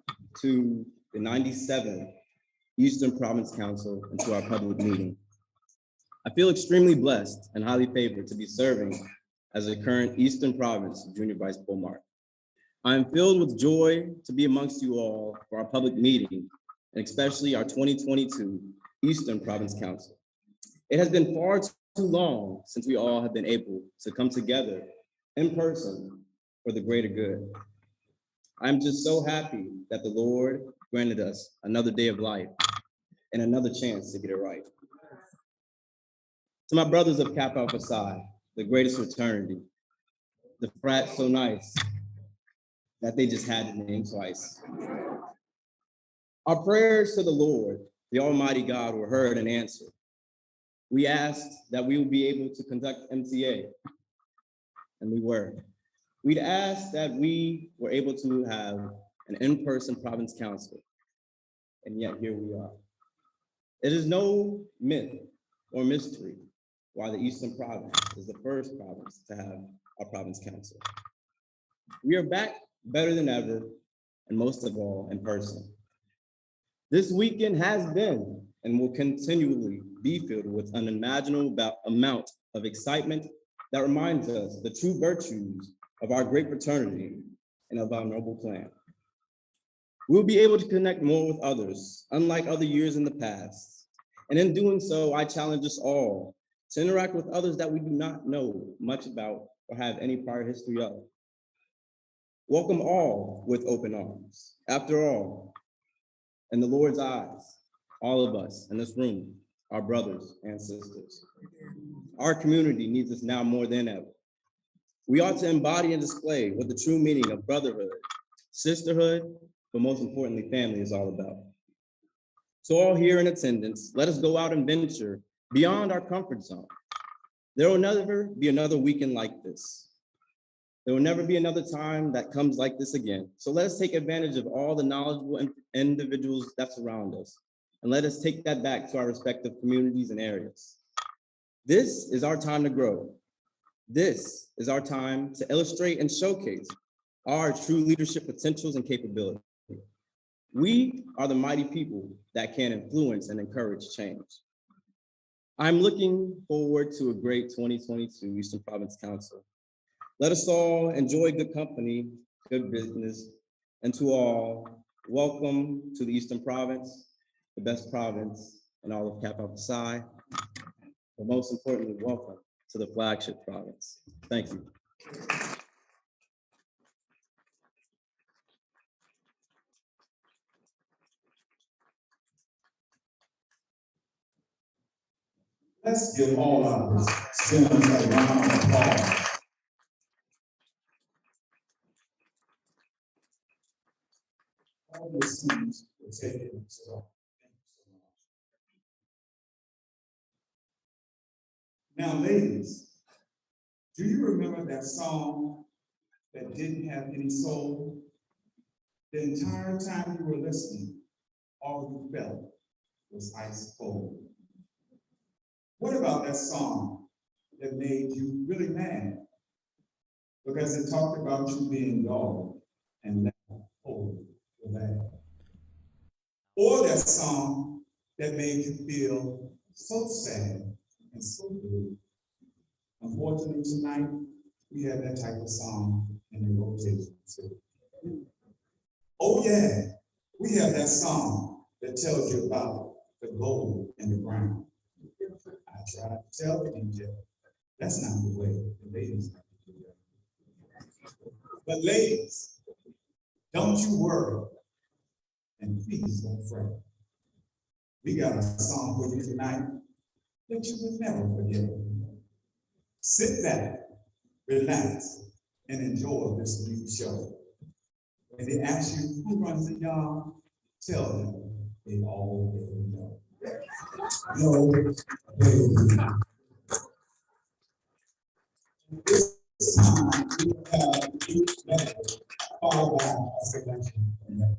to the 97th Eastern Province Council and to our public meeting. I feel extremely blessed and highly favored to be serving as a current Eastern Province Junior Vice Pomart. I am filled with joy to be amongst you all for our public meeting, and especially our 2022 Eastern Province Council. It has been far too long since we all have been able to come together in person for the greater good. I'm just so happy that the Lord granted us another day of life and another chance to get it right. To my brothers of Kappa Alpha Psi, the greatest fraternity, the frat so nice that they just had to name twice. Our prayers to the Lord, the Almighty God, were heard and answered. We asked that we would be able to conduct MTA, and we were. We'd asked that we were able to have an in-person province council, and yet here we are. It is no myth or mystery why the Eastern Province is the first province to have our province council. We are back better than ever, and most of all, in person. This weekend has been and will continually be filled with an unimaginable amount of excitement that reminds us the true virtues of our great fraternity and of our noble clan. We'll be able to connect more with others, unlike other years in the past. And in doing so, I challenge us all to interact with others that we do not know much about or have any prior history of. Welcome all with open arms. After all, in the Lord's eyes, all of us in this room are brothers and sisters. Our community needs us now more than ever. We ought to embody and display what the true meaning of brotherhood, sisterhood, but most importantly, family is all about. So all here in attendance, let us go out and venture beyond our comfort zone. There will never be another weekend like this. There will never be another time that comes like this again. So let us take advantage of all the knowledgeable individuals that surround us, and let us take that back to our respective communities and areas. This is our time to grow. This is our time to illustrate and showcase our true leadership potentials and capabilities. We are the mighty people that can influence and encourage change. I'm looking forward to a great 2022 Eastern Province Council. Let us all enjoy good company, good business, and to all, welcome to the Eastern Province, the best province in all of Kappa Alpha Psi, but most importantly, welcome to the flagship province. Thank you. Let's give all our students a round of applause. All the students will take it. So, thank you so much. Now, ladies, do you remember that song that didn't have any soul? The entire time you were listening, all you felt was ice cold. What about that song that made you really mad? Because it talked about you being dull and left cold or bad. Or that song that made you feel so sad and so blue. Unfortunately, tonight, we have that type of song in the rotation too. Oh yeah, we have that song that tells you about the gold in the ground. I tried to tell DJ, that's not the way the ladies like to do that. But ladies, don't you worry, and please don't fret. We got a song for you tonight that you will never forget. Sit back, relax, and enjoy this new show. When they ask you who runs the yard, tell them they already know. No, they this time we have each letter followed by a selection from that.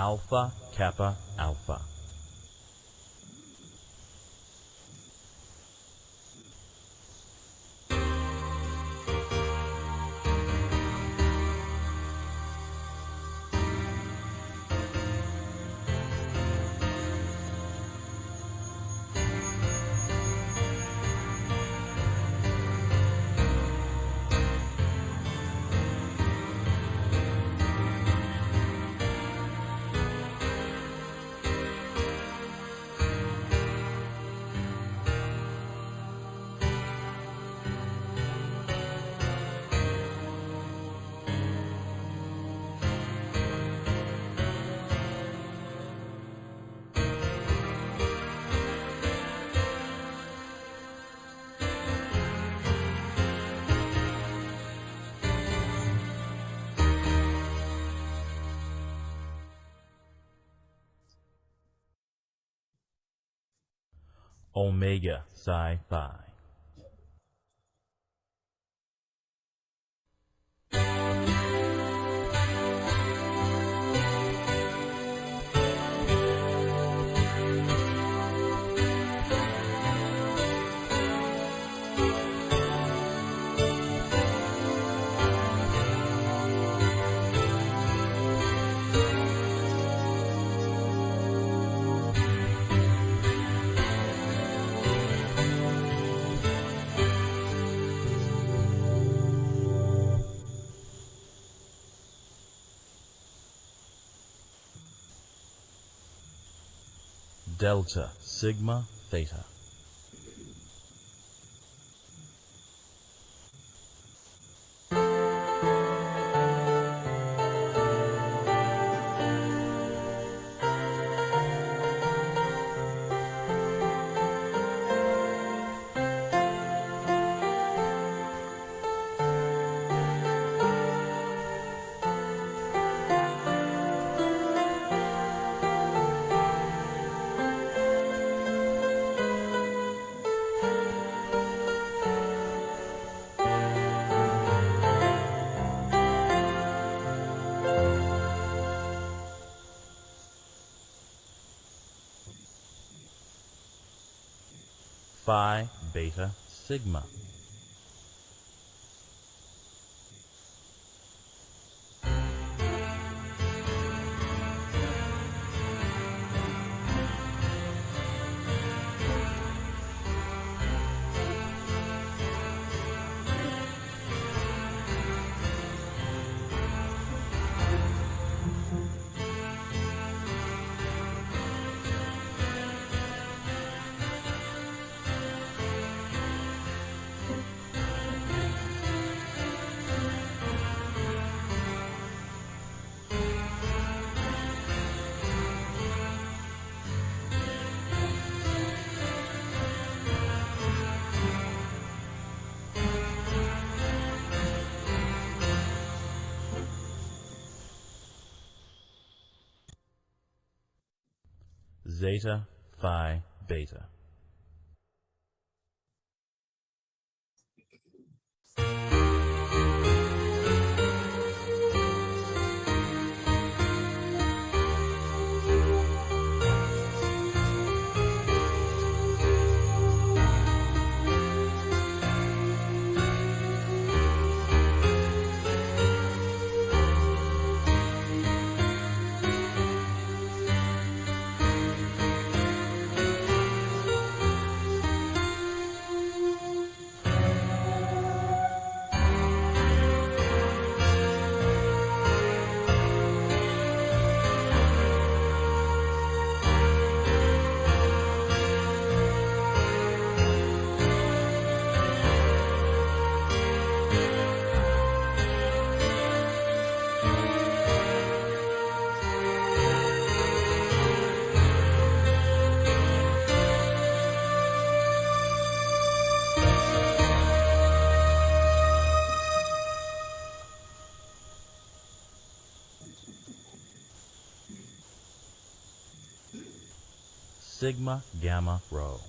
Alpha Kappa Alpha. Omega Psi Phi. Delta Sigma Theta. Phi Beta Sigma. Zeta Phi Beta. Sigma Gamma Rho.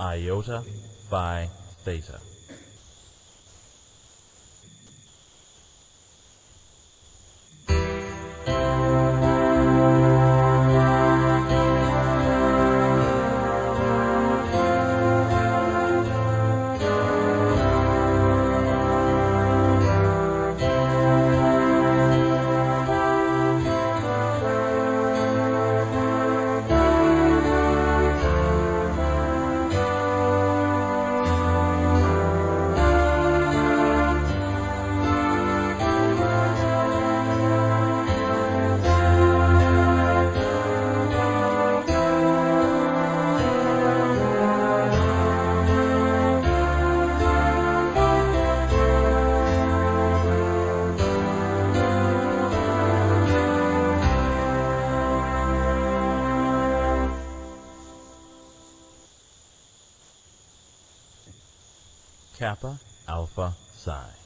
Iota Phi Theta. Kappa Alpha Psi.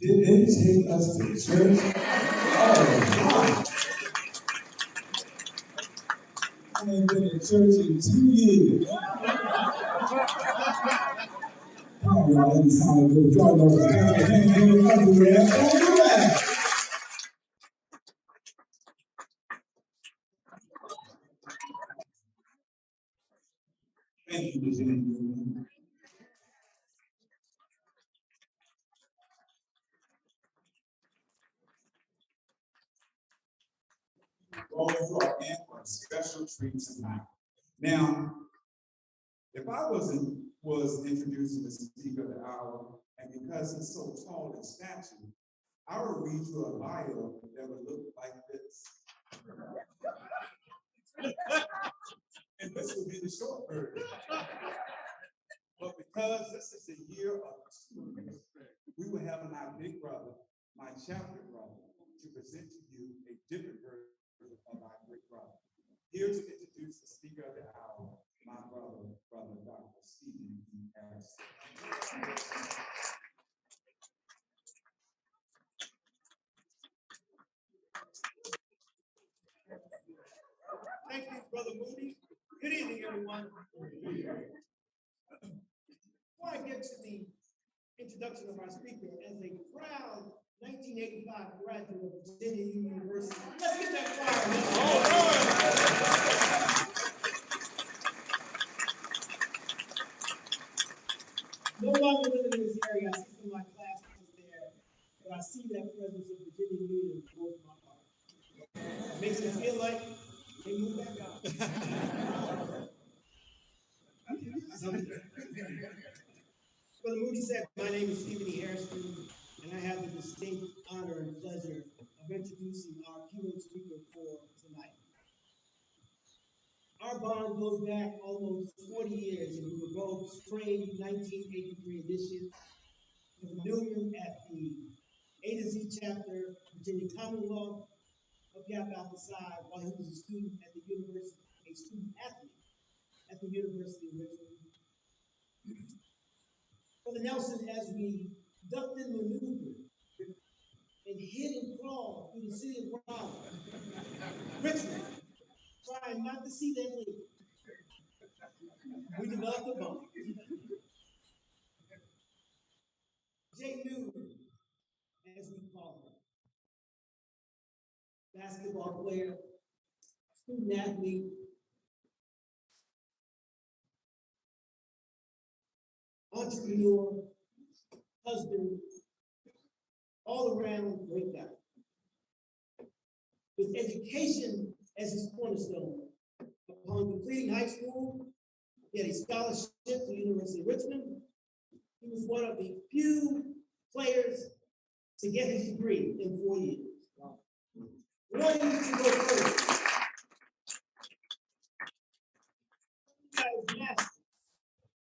Didn't take us to church. Oh, I ain't been to church in 2 years. Come on, y'all, let me sound good. Y'all know it's everywhere. Thank you, Virginia. Going for our in for a special treat tonight. Now, if I was introducing the speaker of the hour, and because he's so tall in stature, I would read you a bio that would look like this. And this would be the short version. But because this is a year of two, we will have my big brother, my chapter brother, to present to you a different version of our great brother. Here to introduce the speaker of the hour, my brother, Dr. Stephen E. Harrison. Thank you, Brother Moody. Good evening, everyone. Before I get to the introduction of our speaker, as a proud 1985 graduate of Virginia University, let's get that fire. No longer living in this area, I see some of my classmates there, but I see that presence of Virginia Union both my heart. It makes me feel like they moved back out. Brother Moody said, my name is Stephen E. Harrison, and I have the distinct honor and pleasure of introducing our keynote speaker for tonight. Our bond goes back almost 40 years, and we were both trained 1983 initiates with Newman at the A to Z chapter, Virginia Commonwealth of Kappa Alpha Psi, while he was a student at the university, a student athlete at the University of Richmond. Brother Nelson, as we ducked and maneuvered and hid and crawled through the city of Raleigh, Richmond, trying not to see them leave, we developed a bond. Jay Newman, as we call him, basketball player, student athlete, entrepreneur, husband, all around great guy. With education as his cornerstone, upon completing high school, he had a scholarship to the University of Richmond. He was one of the few players to get his degree in 4 years. Wanting to go further. He got his master's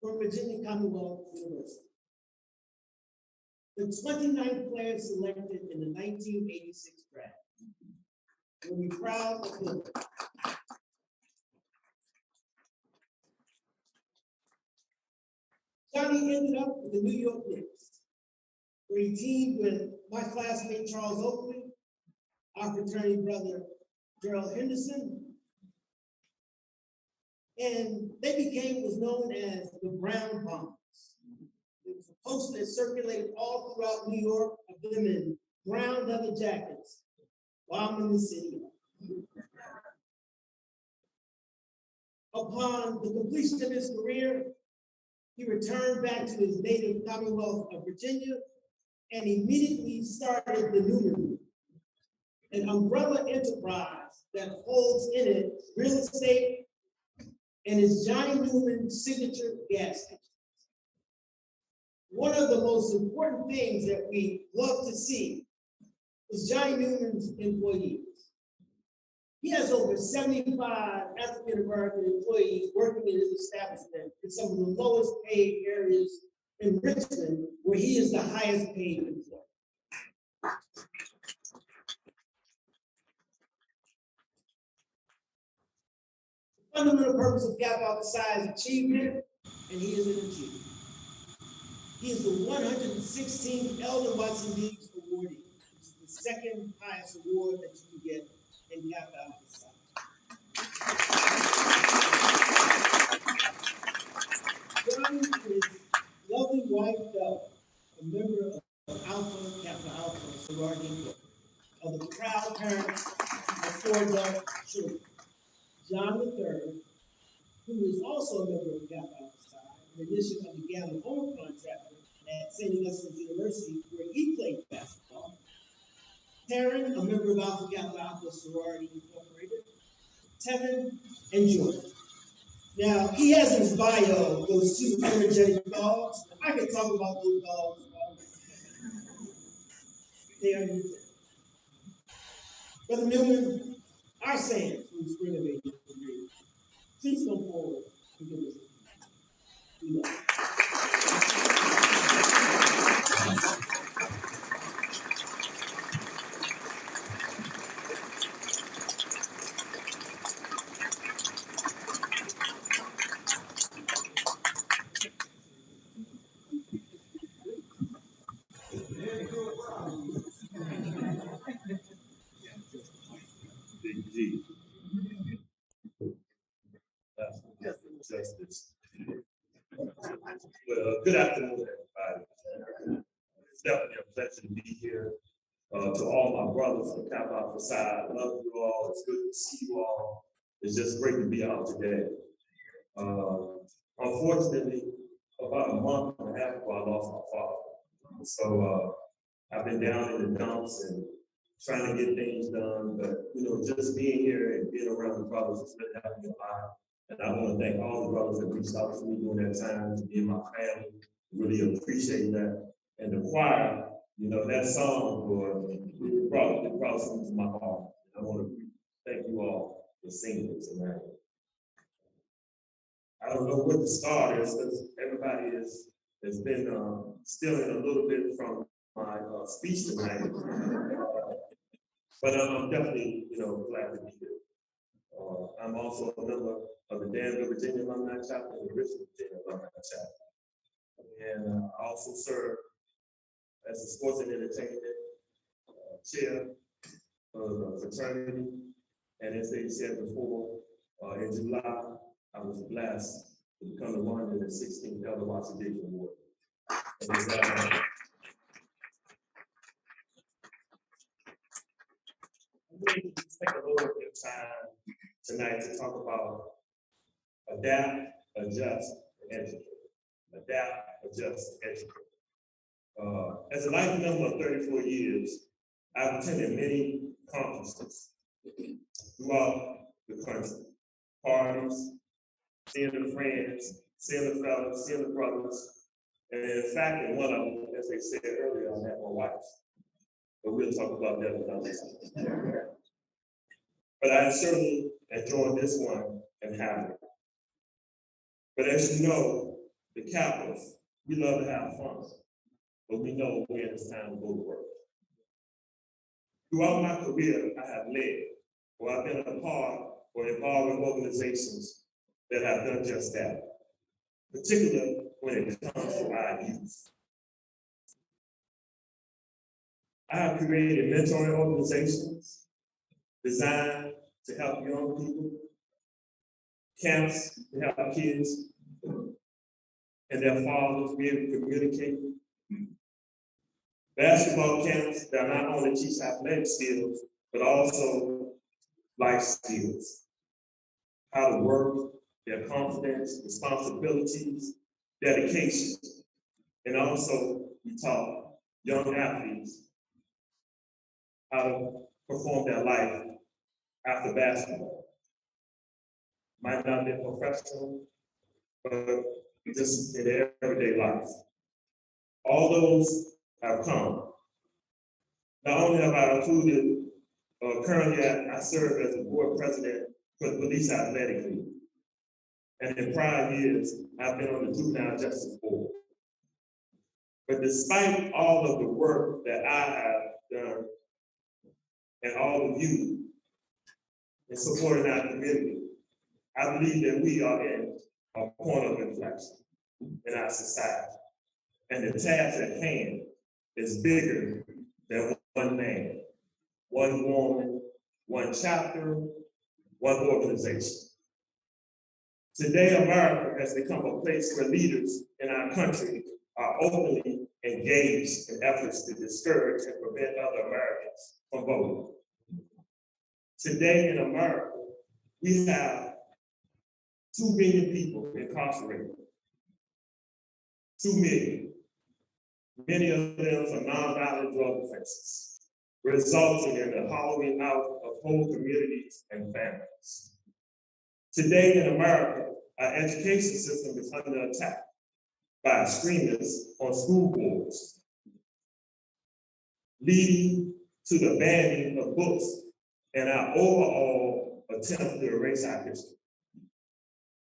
from Virginia Commonwealth University. The 29th player selected in the 1986 draft. We'll be proud of him. Johnny ended up with the New York Knicks, where he teamed with my classmate Charles Oakley, our fraternity brother Gerald Henderson, and they became what was known as the Brown Bombers. It was a poster that circulated all throughout New York of them in brown leather jackets, bombing the city. Upon the completion of his career, he returned back to his native Commonwealth of Virginia and immediately started the Newman Group, an umbrella enterprise that holds in it real estate and is Johnny Newman's signature gas station. One of the most important things that we love to see is Johnny Newman's employees. He has over 75 African-American employees working in his establishment in some of the lowest paid areas in Richmond, where he is the highest paid employee. The fundamental purpose of Kappa Alpha Psi is achievement, and he is an achiever. He is the 116th Elder Watson Diggs awardee, which is the second highest award that you can get in Kappa Alpha Psi. John and his lovely wife, Bella, a member of Alpha Kappa Alpha sorority Club, are the proud parents of 4 adult children. John III, who is also a member of Kappa Alpha Psi, in addition of the Gamma Home contractor at St. Augustine's University, where he played basketball. Taryn, a member of Alpha Kappa Alpha Sorority Incorporated. Tevin and Jordan. Now, he has in his bio those 2 energetic dogs. I could talk about those dogs. They are new. Brother Newman, our saying from the Spring of Ages, please come forward and give us a we love you. Big G. Justice. Well, good afternoon, everybody. It's definitely a pleasure to be here. To all my brothers from Kappa Alpha Psi, I love you all. It's good to see you all. It's just great to be out today. Unfortunately, about a month and a half ago, I lost my father. So I've been down in the dumps and trying to get things done, but just being here and being around the brothers has really helped me a lot. And I want to thank all the brothers that reached out to me during that time, to be in my family. Really appreciate that. And the choir, that song, boy, it brought something to my heart. And I want to thank you all for singing it tonight. I don't know what the start is, because everybody has been stealing a little bit from my speech tonight. But I'm definitely, glad to be here. I'm also a member of the Danville, Virginia Alumni Chapter and the Richmond, Virginia Alumni Chapter. And I also serve as a sports and entertainment chair of the fraternity. And as they said before, in July, I was blessed to become the 116th Elder Watson Diggs Award. And with that, I'm going to just take a little bit of time tonight to talk about adapt, adjust, and educate. Adapt, adjust, and educate. As a life member of 34 years, I've attended many conferences throughout the country. Parties, seeing the friends, seeing the fellas, seeing the brothers. And in fact, in one of them, as they said earlier, I met my wife. But we'll talk about that another time. But I certainly enjoyed this one and having it. But as you know, the Kappas, we love to have fun, but we know when it's time to go to work. Throughout my career, I have led, or I've been a part or involved in organizations that have done just that, particularly when it comes to our youth. I have created mentoring organizations designed to help young people, camps to help kids and their fathers be able to communicate, basketball camps that not only teach athletic skills, but also life skills, how to work, their confidence, responsibilities, dedication, and also we taught young athletes how to perform their life after basketball. Might not be professional, but just in their everyday life. All those have come. Not only have I included, currently I serve as the board president for the Police Athletic League. And in prior years, I've been on the Juvenile Justice Board. But despite all of the work that I have done and all of you in supporting our community, I believe that we are in a point of inflection in our society. and the task at hand is bigger than one man, one woman, one chapter, one organization. Today, America has become a place where leaders in our country are openly engaged in efforts to discourage and prevent other Americans from voting. Today in America, we have 2 million people incarcerated. 2 million. Many of them for nonviolent drug offenses, resulting in the hollowing out of whole communities and families. Today in America, our education system is under attack by extremists on school boards, leading to the banning of books and our overall attempt to erase our history.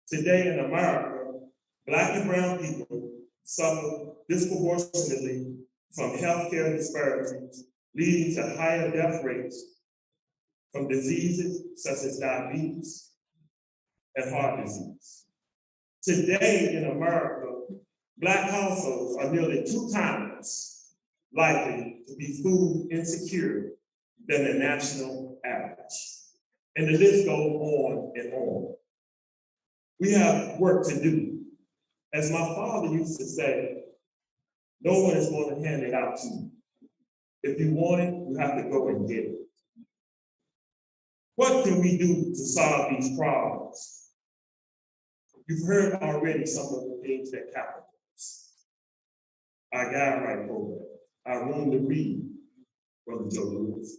Today in America, Black and brown people suffer disproportionately from healthcare disparities, leading to higher death rates from diseases such as diabetes and heart disease. Today in America, Black households are nearly 2 times likely to be food insecure than the national average. And the list goes on and on. We have work to do. As my father used to say, no one is going to hand it out to you. If you want it, you have to go and get it. What can we do to solve these problems? You've heard already some of the things that Capitol does. Our Guide Right program, our Room to Read, Brother Joe Lewis,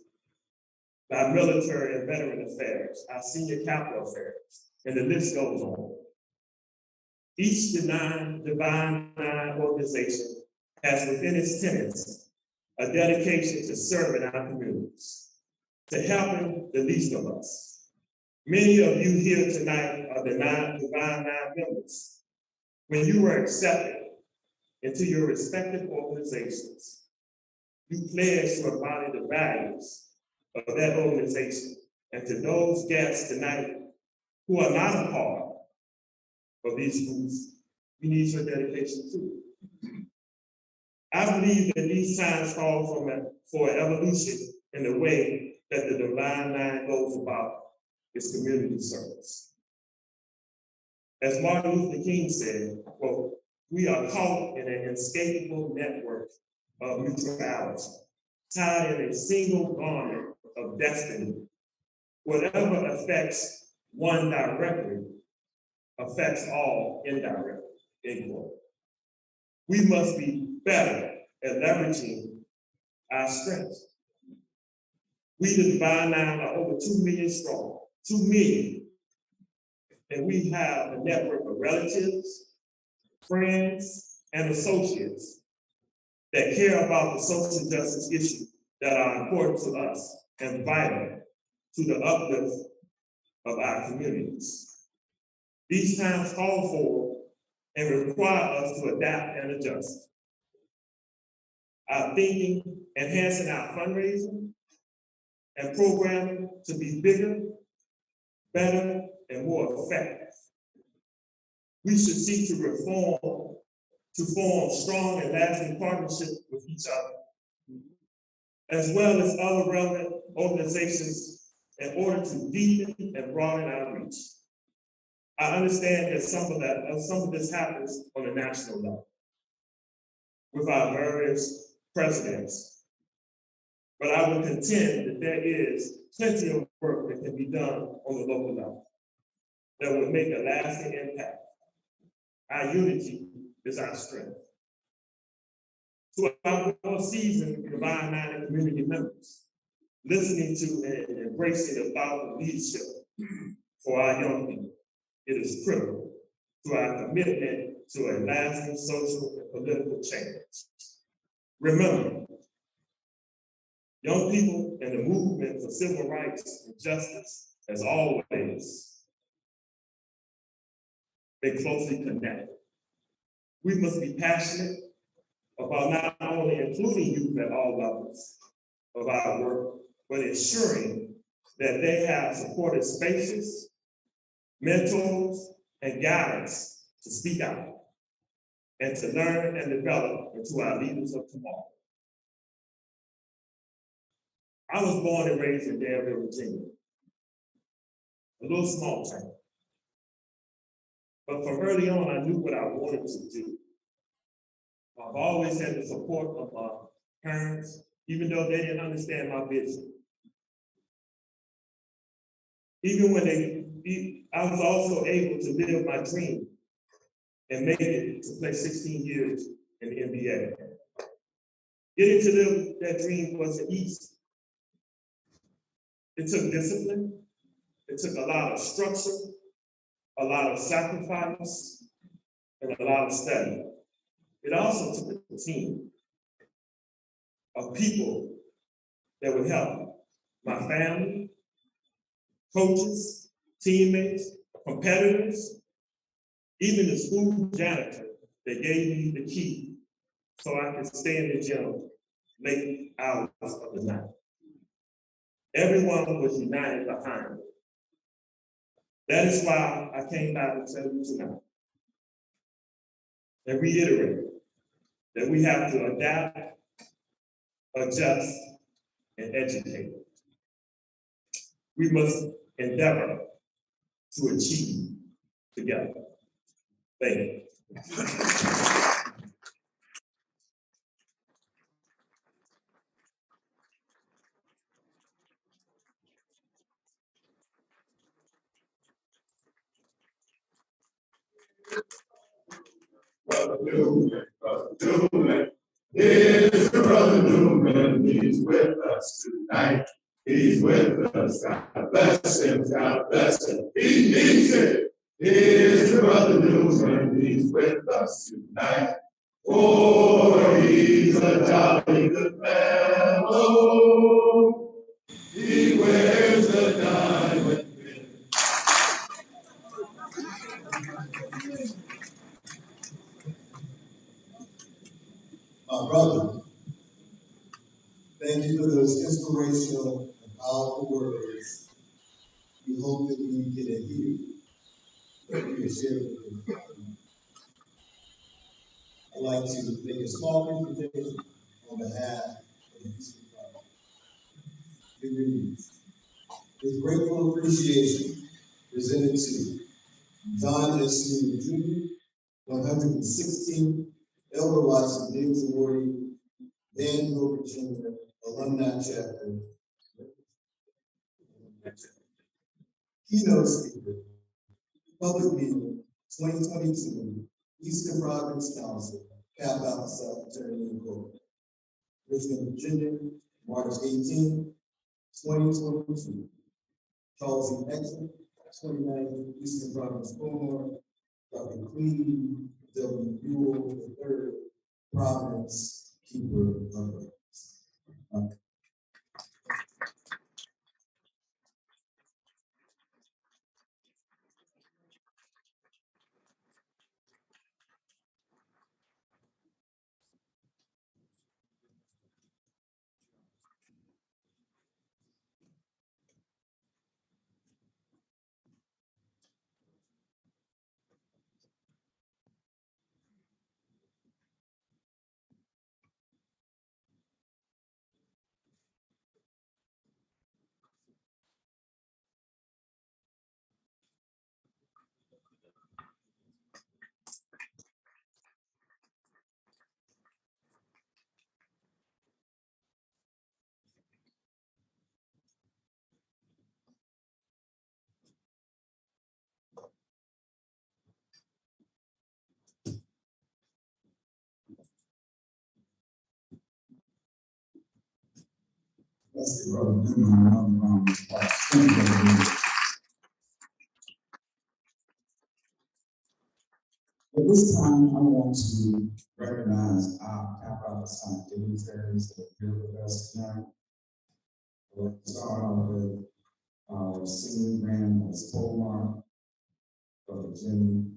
our Military and Veteran Affairs, our Senior Capital Affairs, and the list goes on. Each Divine Nine organization has within its tenets a dedication to serving our communities, to helping the least of us. Many of you here tonight are the Divine Nine members. When you were accepted into your respective organizations, you pledged to embody the values of that organization. And to those guests tonight who are not a part of these groups, you need your dedication too. I believe that these times call for an evolution in the way that the Divine Nine goes about its community service. As Martin Luther King said, quote, "We are caught in an inescapable network of mutuality, tied in a single garment of destiny. Whatever affects one directly affects all indirectly," end quote. We must be better at leveraging our strengths. We, the Divine Nine, are over 2 million strong, 2 million. And we have a network of relatives, friends, and associates that care about the social justice issues that are important to us and vital to the uplift of our communities. These times call for and require us to adapt and adjust our thinking, enhancing our fundraising and programming to be bigger, better, and more effective. We should seek to form strong and lasting partnerships with each other, as well as other relevant organizations in order to deepen and broaden our reach. I understand that some of this happens on a national level with our various presidents, but I would contend that there is plenty of work that can be done on the local level that would make a lasting impact. Our unity is our strength. To our more seasoned Divine Nine and community members, listening to and embracing the thought of leadership for our young people, it is critical to our commitment to a lasting social and political change. Remember, young people and the movement for civil rights and justice has always been closely connected. We must be passionate about not only including youth at all levels of our work, but ensuring that they have supportive spaces, mentors, and guidance to speak out. and to learn and develop into our leaders of tomorrow. I was born and raised in Danville, Virginia, a little small town. But from early on, I knew what I wanted to do. I've always had the support of my parents, even though they didn't understand my vision. Even when I was also able to live my dream and make it to play 16 years in the NBA. Getting to live that dream wasn't easy. It took discipline. It took a lot of structure, a lot of sacrifice, and a lot of study. It also took a team of people that would help my family, coaches, teammates, competitors, even the school janitor that gave me the key so I could stay in the gym late hours of the night. Everyone was united behind me. That is why I came out and tell you tonight and reiterate that we have to adapt, adjust, and educate. We must endeavor to achieve together. Thank you. Brother Newman, here's Brother Newman, he's with us tonight. He's with us, God bless him, God bless him, he needs it. Here's Brother Newman, he's with us tonight. For he's a jolly good fellow. He wears a diamond. My brother, thank you for those inspirational and powerful words. We hope that we can adhere what you have shared with me. I'd like to make a small presentation on behalf of the Eastern Province. It reads, with grateful appreciation presented to John S. Newman Jr., 116th Elder Watson Diggs Awardee, Danville, Virginia, Alumni Chapter. Keynote speaker, public meeting, 2022, Eastern Province Council, Kappa Alpha Psi Fraternity Incorporated. Richmond, Virginia, March 18, 2022. Charles E. Exon, 29th Eastern Province Forum, Dr. Cleve W. Buell III, Province Keeper of Records. That's the brother. At this time, I want to recognize our Kappa Alpha Psi dignitaries that are here with us tonight. Let's start off with our senior grand Ms. Polmar, Brother Jimmy.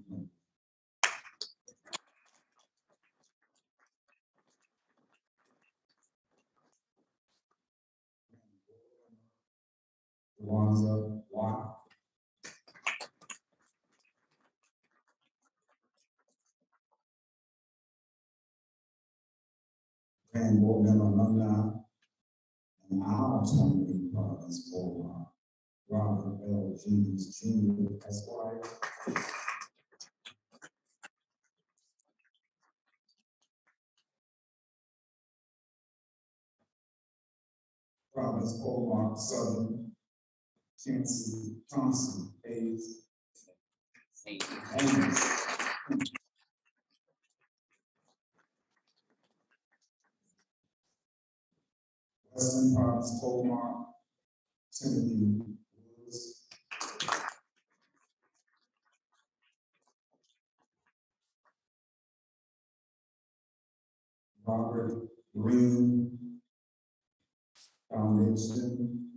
Wanza Watt. Grand Board Member Alumni, and our 28 Providence for Robert L. Jenkins Jr. Esquire. Providence Mark Southern, Chancellor Thompson Hayes. Western Province Mark Timothy Woods. Robert Green Foundation.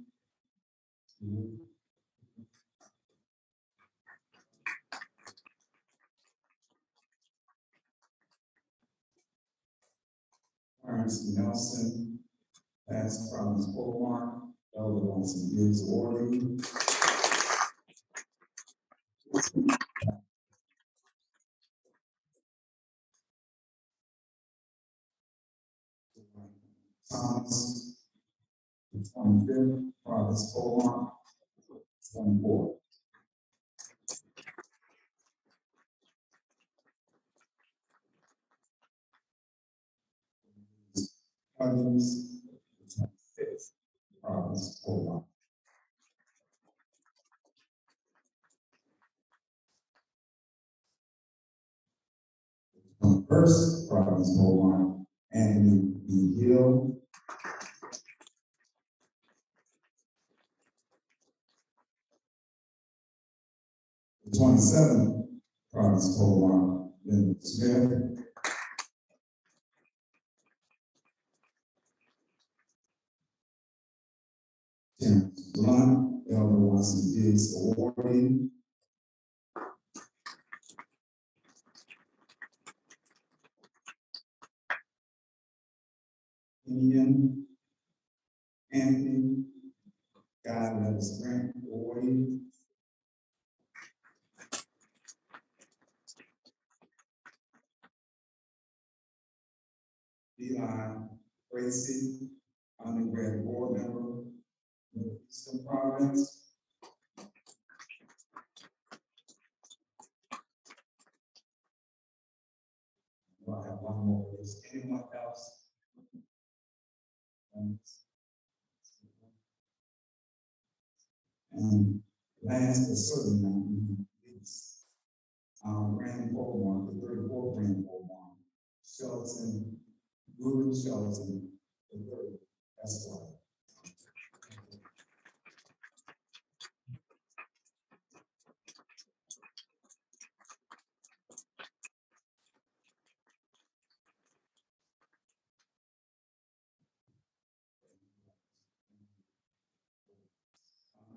Clarence Nelson, past Providence Mark, Elder Watson Gibbs awardee. Thomas, the 25th, Providence Mark, 24th. Huggins, the 25th, Providence Mark. First, Providence Mark, Anthony B. Hill. The 27th, Providence Mark, Linda Smith. Terrence Blunt, Elder Watson Diggs awardee. Ian Anthony, God Levis Grant awardee. Eli Tracy, undergrad board member, Eastern Province. I have one more. Is anyone else? And last but certainly not least, our Grand Mark, the 34th Grand Mark, Shelton, Ruben Shelton, the third Esquire.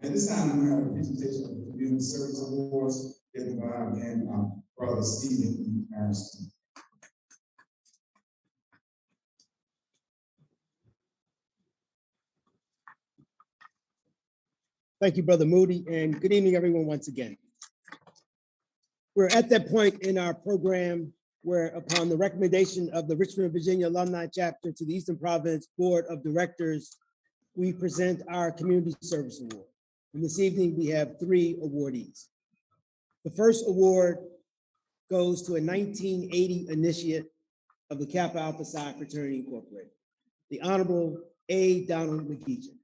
At this time, we have a presentation of the Community Service Awards given by, again, our brother Stephen E. Harrison. Thank you, Brother Moody, and good evening, everyone, once again. We're at that point in our program where, upon the recommendation of the Richmond, Virginia Alumni Chapter to the Eastern Providence Board of Directors, we present our Community Service Award. And this evening, we have 3 awardees. The first award goes to a 1980 initiate of the Kappa Alpha Psi Fraternity Incorporated, the Honorable A. Donald McGeechan.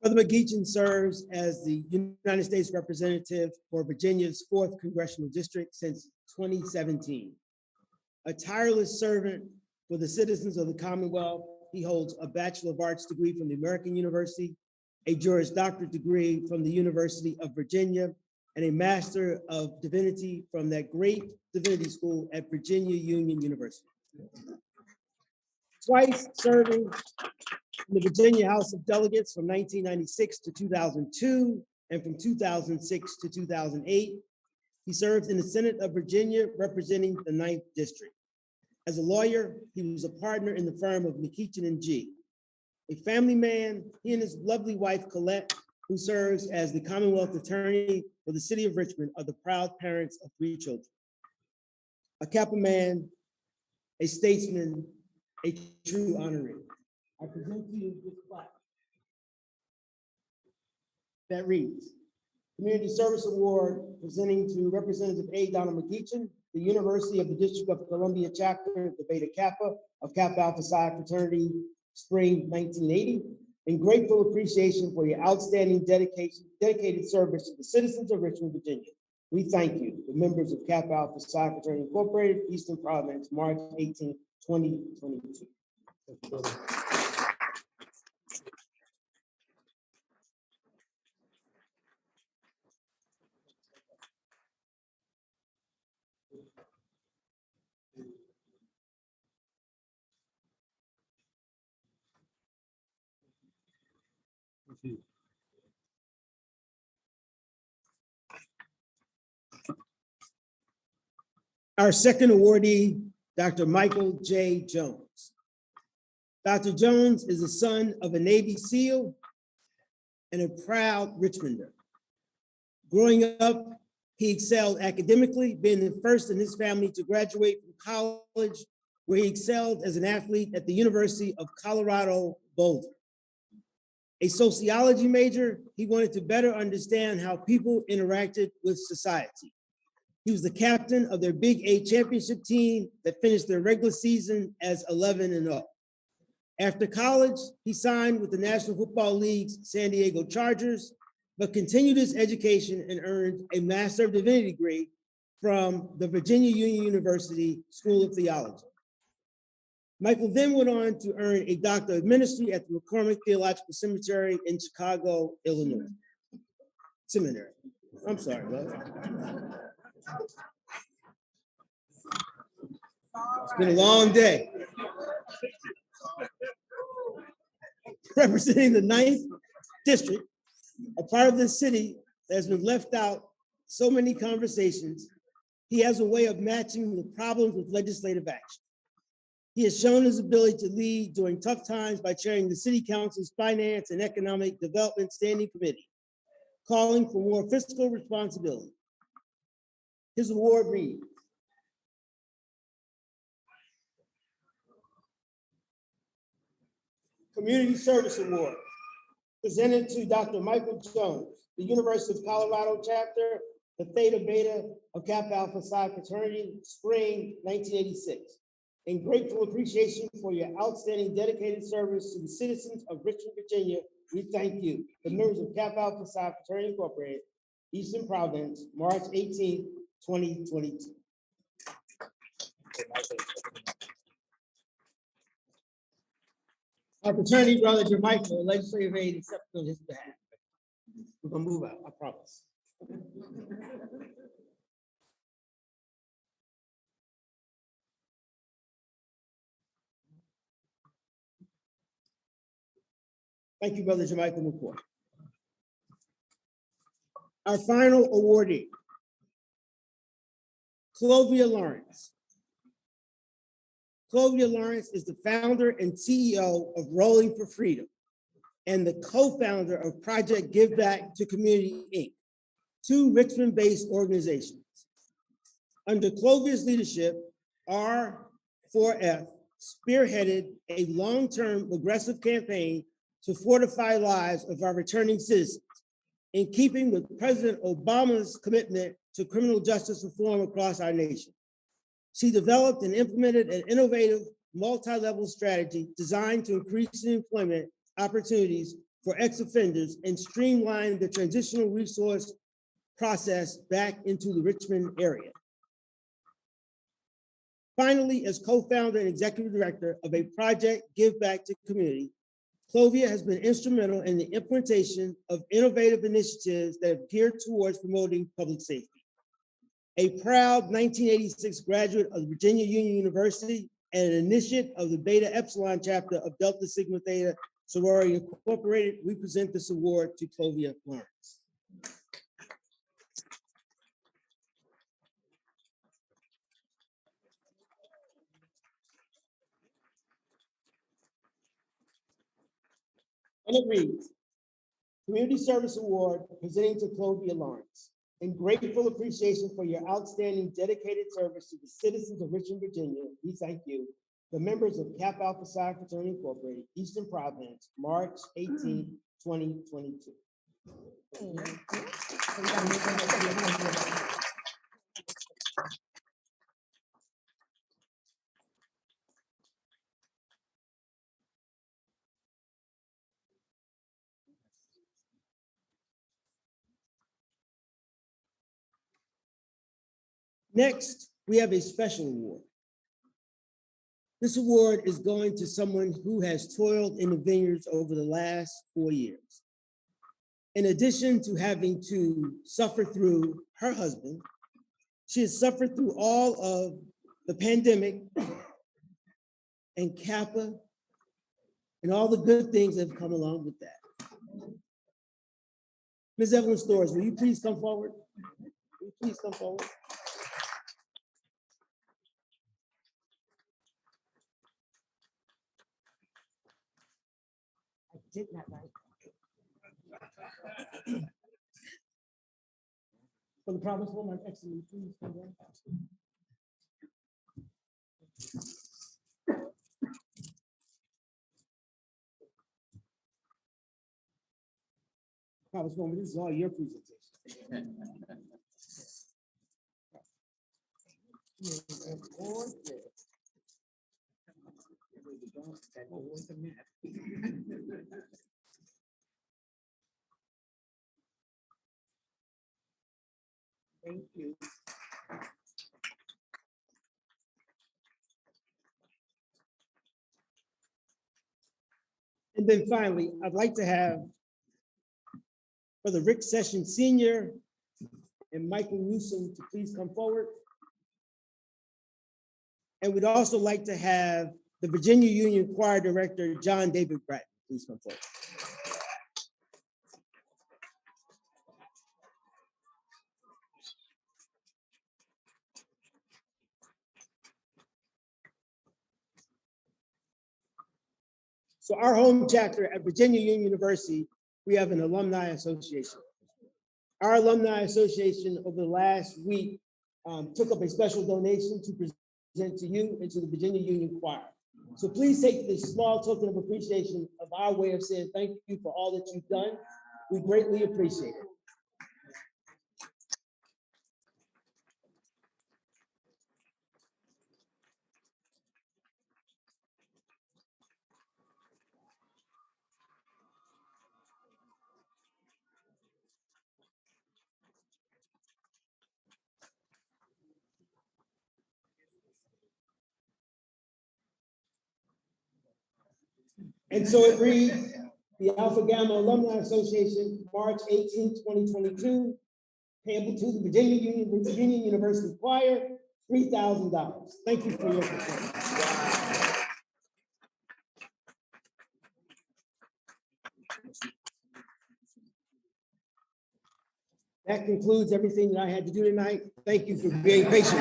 Brother McGeechan serves as the United States Representative for Virginia's 4th Congressional District since 2017. A tireless servant for the citizens of the Commonwealth, he holds a Bachelor of Arts degree from the American University, a Juris Doctorate degree from the University of Virginia, and a Master of Divinity from that great divinity school at Virginia Union University. Twice serving in the Virginia House of Delegates from 1996 to 2002, and from 2006 to 2008. He served in the Senate of Virginia representing the 9th District. As a lawyer, he was a partner in the firm of McEachin and G. A family man, he and his lovely wife, Colette, who serves as the Commonwealth Attorney for the City of Richmond, are the proud parents of 3 children. A Kappa man, a statesman, a true honoree. I present to you this plaque that reads, Community Service Award presenting to Representative A. Donald McEachin, the University of the District of Columbia chapter, the Beta Kappa of Kappa Alpha Psi fraternity, spring 1980, in grateful appreciation for your outstanding dedicated service to the citizens of Richmond, Virginia. We thank you, the members of Kappa Alpha Psi Fraternity Incorporated, Eastern Province, March 18, 2022. Our second awardee, Dr. Michael J. Jones. Dr. Jones is the son of a Navy SEAL and a proud Richmonder. Growing up, he excelled academically, being the first in his family to graduate from college, where he excelled as an athlete at the University of Colorado Boulder. A sociology major, he wanted to better understand how people interacted with society. He was the captain of their Big 8 championship team that finished their regular season as 11-0. After college, he signed with the National Football League's San Diego Chargers, but continued his education and earned a Master of Divinity degree from the Virginia Union University School of Theology. Michael then went on to earn a Doctor of Ministry at the McCormick Theological Seminary in Chicago, Illinois. Seminary. I'm sorry, brother. It's been a long day. Representing the 9th District, a part of this city that has been left out so many conversations, he has a way of matching the problems with legislative action. He has shown his ability to lead during tough times by chairing the City Council's Finance and Economic Development Standing Committee, calling for more fiscal responsibility. His award reads, Community Service Award, presented to Dr. Michael Jones, the University of Colorado chapter, the Theta Beta of Kappa Alpha Psi fraternity, spring 1986. In grateful appreciation for your outstanding dedicated service to the citizens of Richmond, Virginia, we thank you. The members of Kappa Alpha Psi Fraternity Incorporated, Eastern Province, March 18, 2022. Our fraternity brother, Jermichael, legislative aid, accepted on his behalf. We're gonna move out, I promise. Thank you, Brother Jermichael McCoy. Our final awardee, Clovia Lawrence. Clovia Lawrence is the founder and CEO of Rolling for Freedom and the co-founder of Project Give Back to Community, Inc., 2 Richmond-based organizations. Under Clovia's leadership, R4F spearheaded a long-term aggressive campaign to fortify lives of our returning citizens, in keeping with President Obama's commitment to criminal justice reform across our nation. She developed and implemented an innovative multi-level strategy designed to increase employment opportunities for ex-offenders and streamline the transitional resource process back into the Richmond area. Finally, as co-founder and executive director of a Project Give Back to Community, Clovia has been instrumental in the implementation of innovative initiatives that have geared towards promoting public safety. A proud 1986 graduate of Virginia Union University and an initiate of the Beta Epsilon chapter of Delta Sigma Theta Sorority Incorporated, we present this award to Clovia Lawrence. And it reads, Community Service Award presenting to Clovia Lawrence. In grateful appreciation for your outstanding dedicated service to the citizens of Richmond, Virginia, we thank you. The members of Kappa Alpha Psi Fraternity Incorporated, Eastern Providence, March 18, 2022. Next, we have a special award. This award is going to someone who has toiled in the vineyards over the last 4 years. In addition to having to suffer through her husband, she has suffered through all of the pandemic and Kappa and all the good things that have come along with that. Ms. Evelyn Storrs, will you please come forward? Will you please come forward? I did not like. For the province woman, excellent, please come down. Province woman, this is all your presentation. Thank you. And then finally, I'd like to have Brother Rick Sessions Sr. and Michael Newsom to please come forward. And we'd also like to have the Virginia Union Choir Director, John David Bratton, please come forward. So our home chapter at Virginia Union University, we have an alumni association. Our alumni association over the last week took up a special donation to present to you and to the Virginia Union Choir. So please take this small token of appreciation of our way of saying thank you for all that you've done. We greatly appreciate it. And so it reads, the Alpha Gamma Alumni Association, March 18, 2022, payable to the Virginia Union University Choir, $3,000. Thank you for your support. That concludes everything that I had to do tonight. Thank you for being patient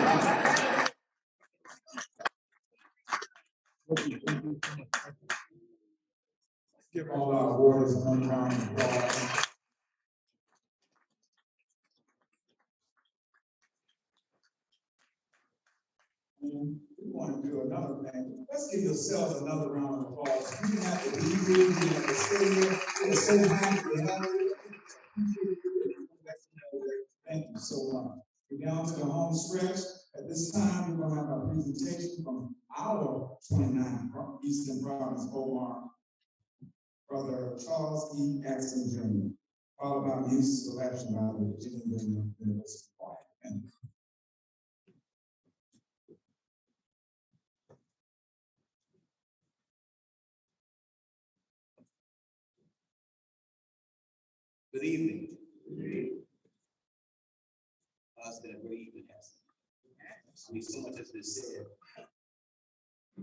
with me. Give all our awards one round of applause. And we want to do another thing. Let's give yourselves another round of applause. You have to be here, you have to stay here. We're so happy to have you. Thank you so much. We're down to the home stretch. At this time, we're going to have a presentation from our 29 Eastern Province Omar, Brother Charles E. Axton Jr., followed by music selection by the Virginia Union University Choir. Thank you. Good evening. It's been a great evening. I mean, so much has been said.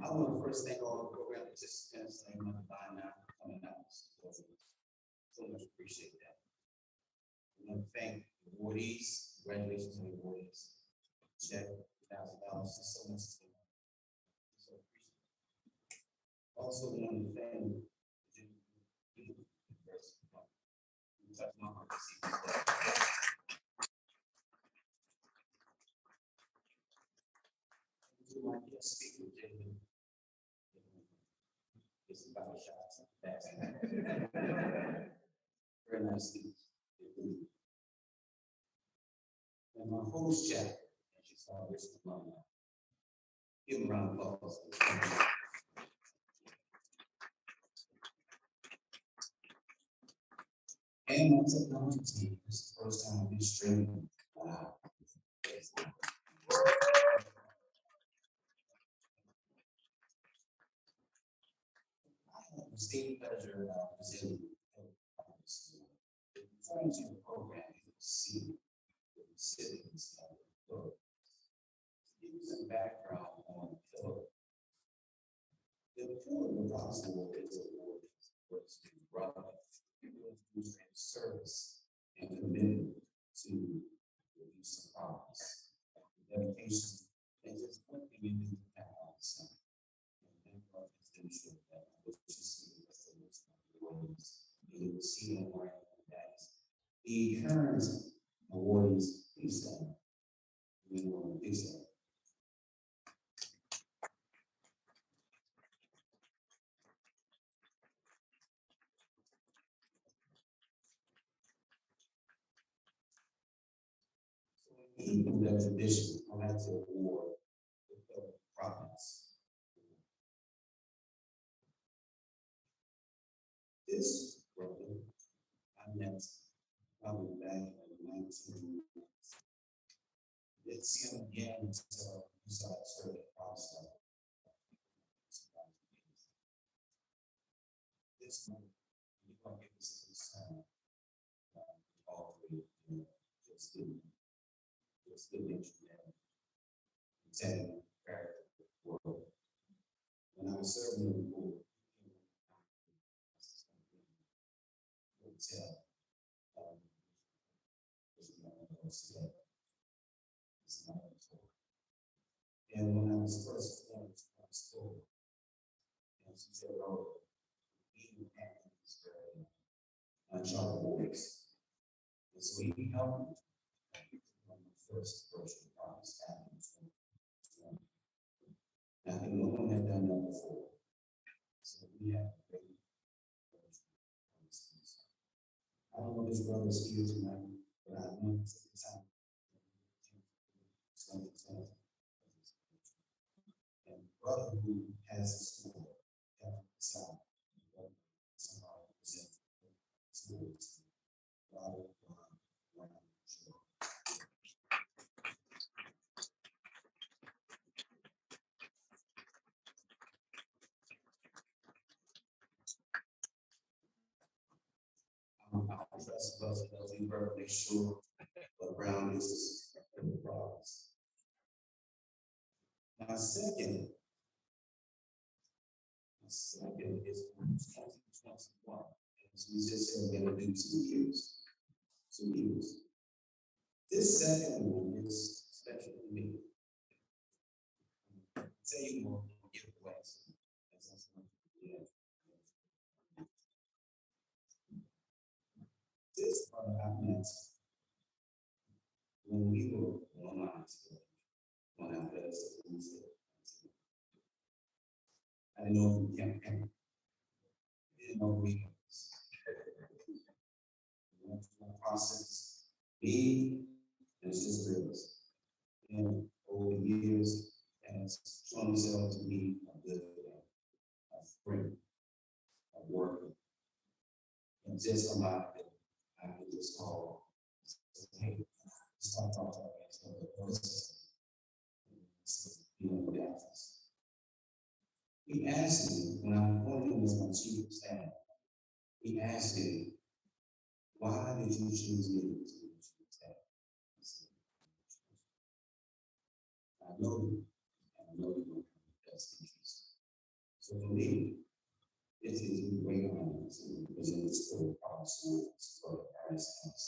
I want to first thank all the program participants and my divine now for coming out. So much appreciate that. I want to thank the awardees, congratulations on the awardees. Check $1,000 is so much. So appreciate it. Also want to thank the University. touched my heart to see this. To my guest speaker, David. It's about shots. Very nice speech. And my host chat, and she started this along. Give him a round of applause. And my technology team, this is the first time I've been streaming. Wow. I have the state pleasure of presenting referring to the program you see the citizens of the book. Give you some background on the pillar. The pillar of the gospel is a word for student brother, who's in service and committed to the use of promise. Dedication is just one thing you do to have on the side. And then God has demonstrated that what you see in the rest of the words, you will see no more than that. The current awardees, please stand. We will please stand. In that tradition, I'd like to award the province. This brother I met probably back in 19. Let's see him again until he started serving Palestine. This one, you're going to get this in the sound. All three, just the internet. Examine the world. When I was serving the board, hotel. And when I was first born, I was told, and she said, "Oh, even having these very uncharted boys." And so he helped me on the first version of Promise happened. Now, no one had done that before. So we have a great version of Promise. I don't know if this brother is here tonight, but I want to take the time. And brother who has a school, somebody present schools. I'll trust Buster knows he's perfectly sure, but Brown is the province. My second is 2021. As we just said, we're going to do 2 years. 2 years. This second one is special to me. I'll tell you more, I'll give it away. This part I met when we were online together, on our best. I didn't know who campaign. I didn't know who he was. We went through the process. Me and his sisters, and over the years, has shown himself to be a good friend, a worker, and just somebody that I could just call, hey, stop talking about that. He asked me, when I appointed him as my chief of staff, he asked me, why did you choose me to be chief of staff? I know you, and I know you're going to have the best interest. So for me, it is a great honor to present this full policy for the Paris House.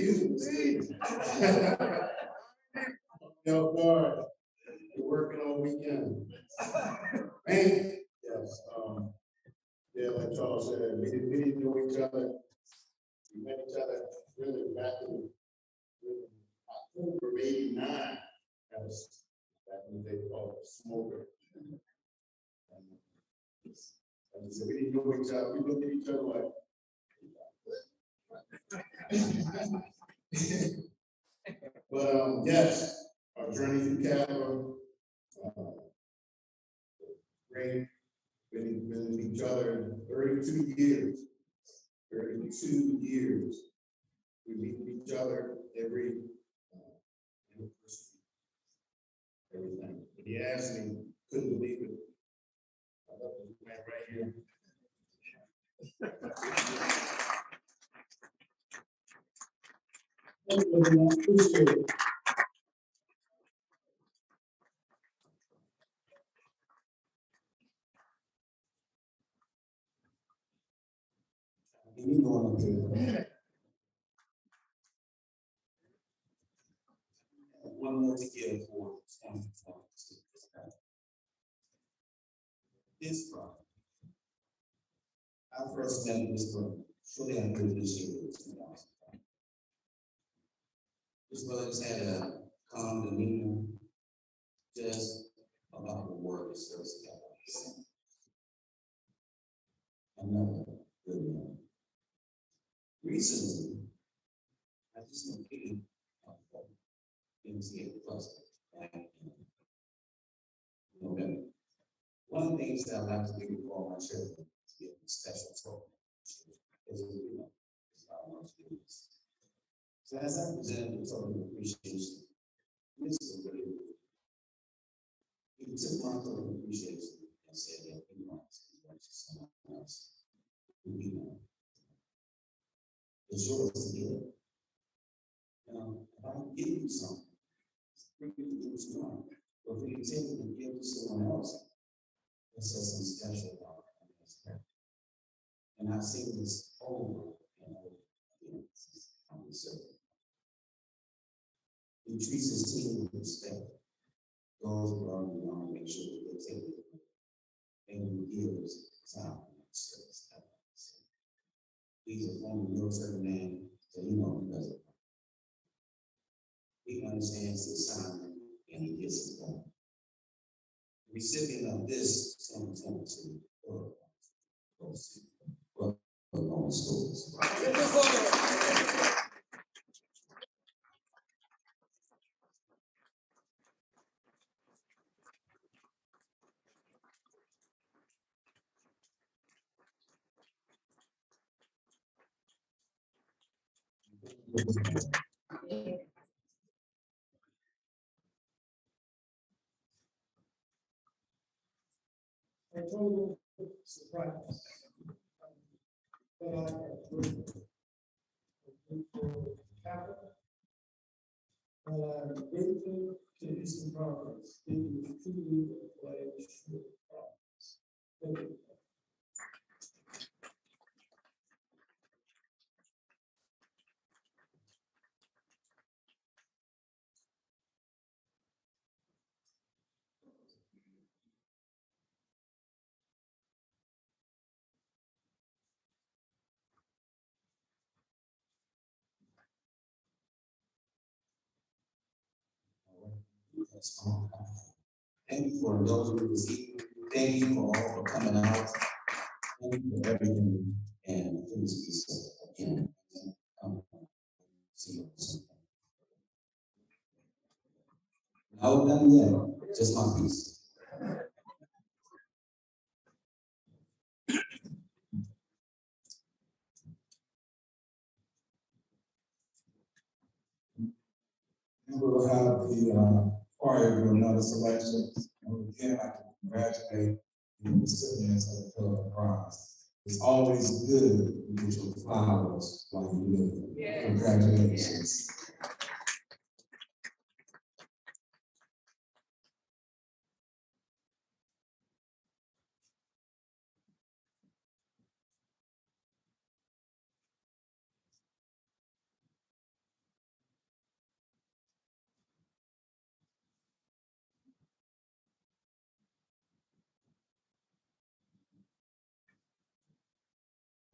indeed. Yo, guard, you're working on weekend. Man, yes, yeah, like Charles said, we didn't know each other. We met each other really back in October of '89. That was back when they called it smoker. And so we didn't know each other. We looked at each other like. But yes, our journey through Capitol, great. Been with each other 32 years. 32 years. We meet with each other every anniversary, everything. But he asked me, couldn't believe it. I love this man right here. Appreciate it. You going up here. One more to give for 2022. This problem. I first met this brother shortly after this year. This brother just had a calm demeanor, just about the word of service of God. Another good man. Recently, I just completed MTA Plus back in November. One of the things that I like to do with all my children is give them special program. As we know, it's about much business. So as I presented the total of appreciation, this is really good. He took my total of appreciation and said that he wants to work for someone else who we know. It's yours to give. If I can give you something, bring you to do what you want. But if you take it and give it to someone else, it says something special about it. And I've seen this over and over again since I'm serving. He treats his team with respect, goes above and beyond to make sure that they take it, and he gives time and service. He's a former military man, so he knows he does it. He understands the assignment and he gets it done. The recipient of this 2022 going schools. A total surprise. But I am grateful for capital. And I'm grateful to Eastern Province. It is truly a flag short province. Thank you. Thank you for those who received. Thank you for all for coming out. Thank you for everything. And please be safe again. See you soon. Not done yet, just my piece. And we'll have the choir do another selection. And again, I can congratulate the recipients of the Philip Prize. It's always good to get your flowers while you live. Yes. Congratulations.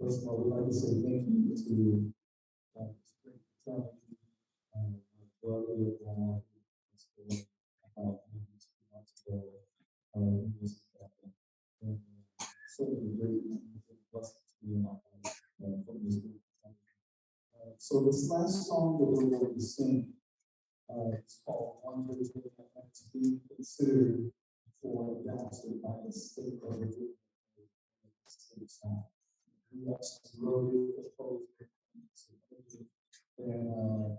First of all, we'd like to say thank you to my brother, months ago. He was, certainly great blessing to me in my life, from this group. So this last song that we're going to sing, it's called One Vision, and it's being considered for adoption by the state of Virginia. We actually wrote it, proposed it, and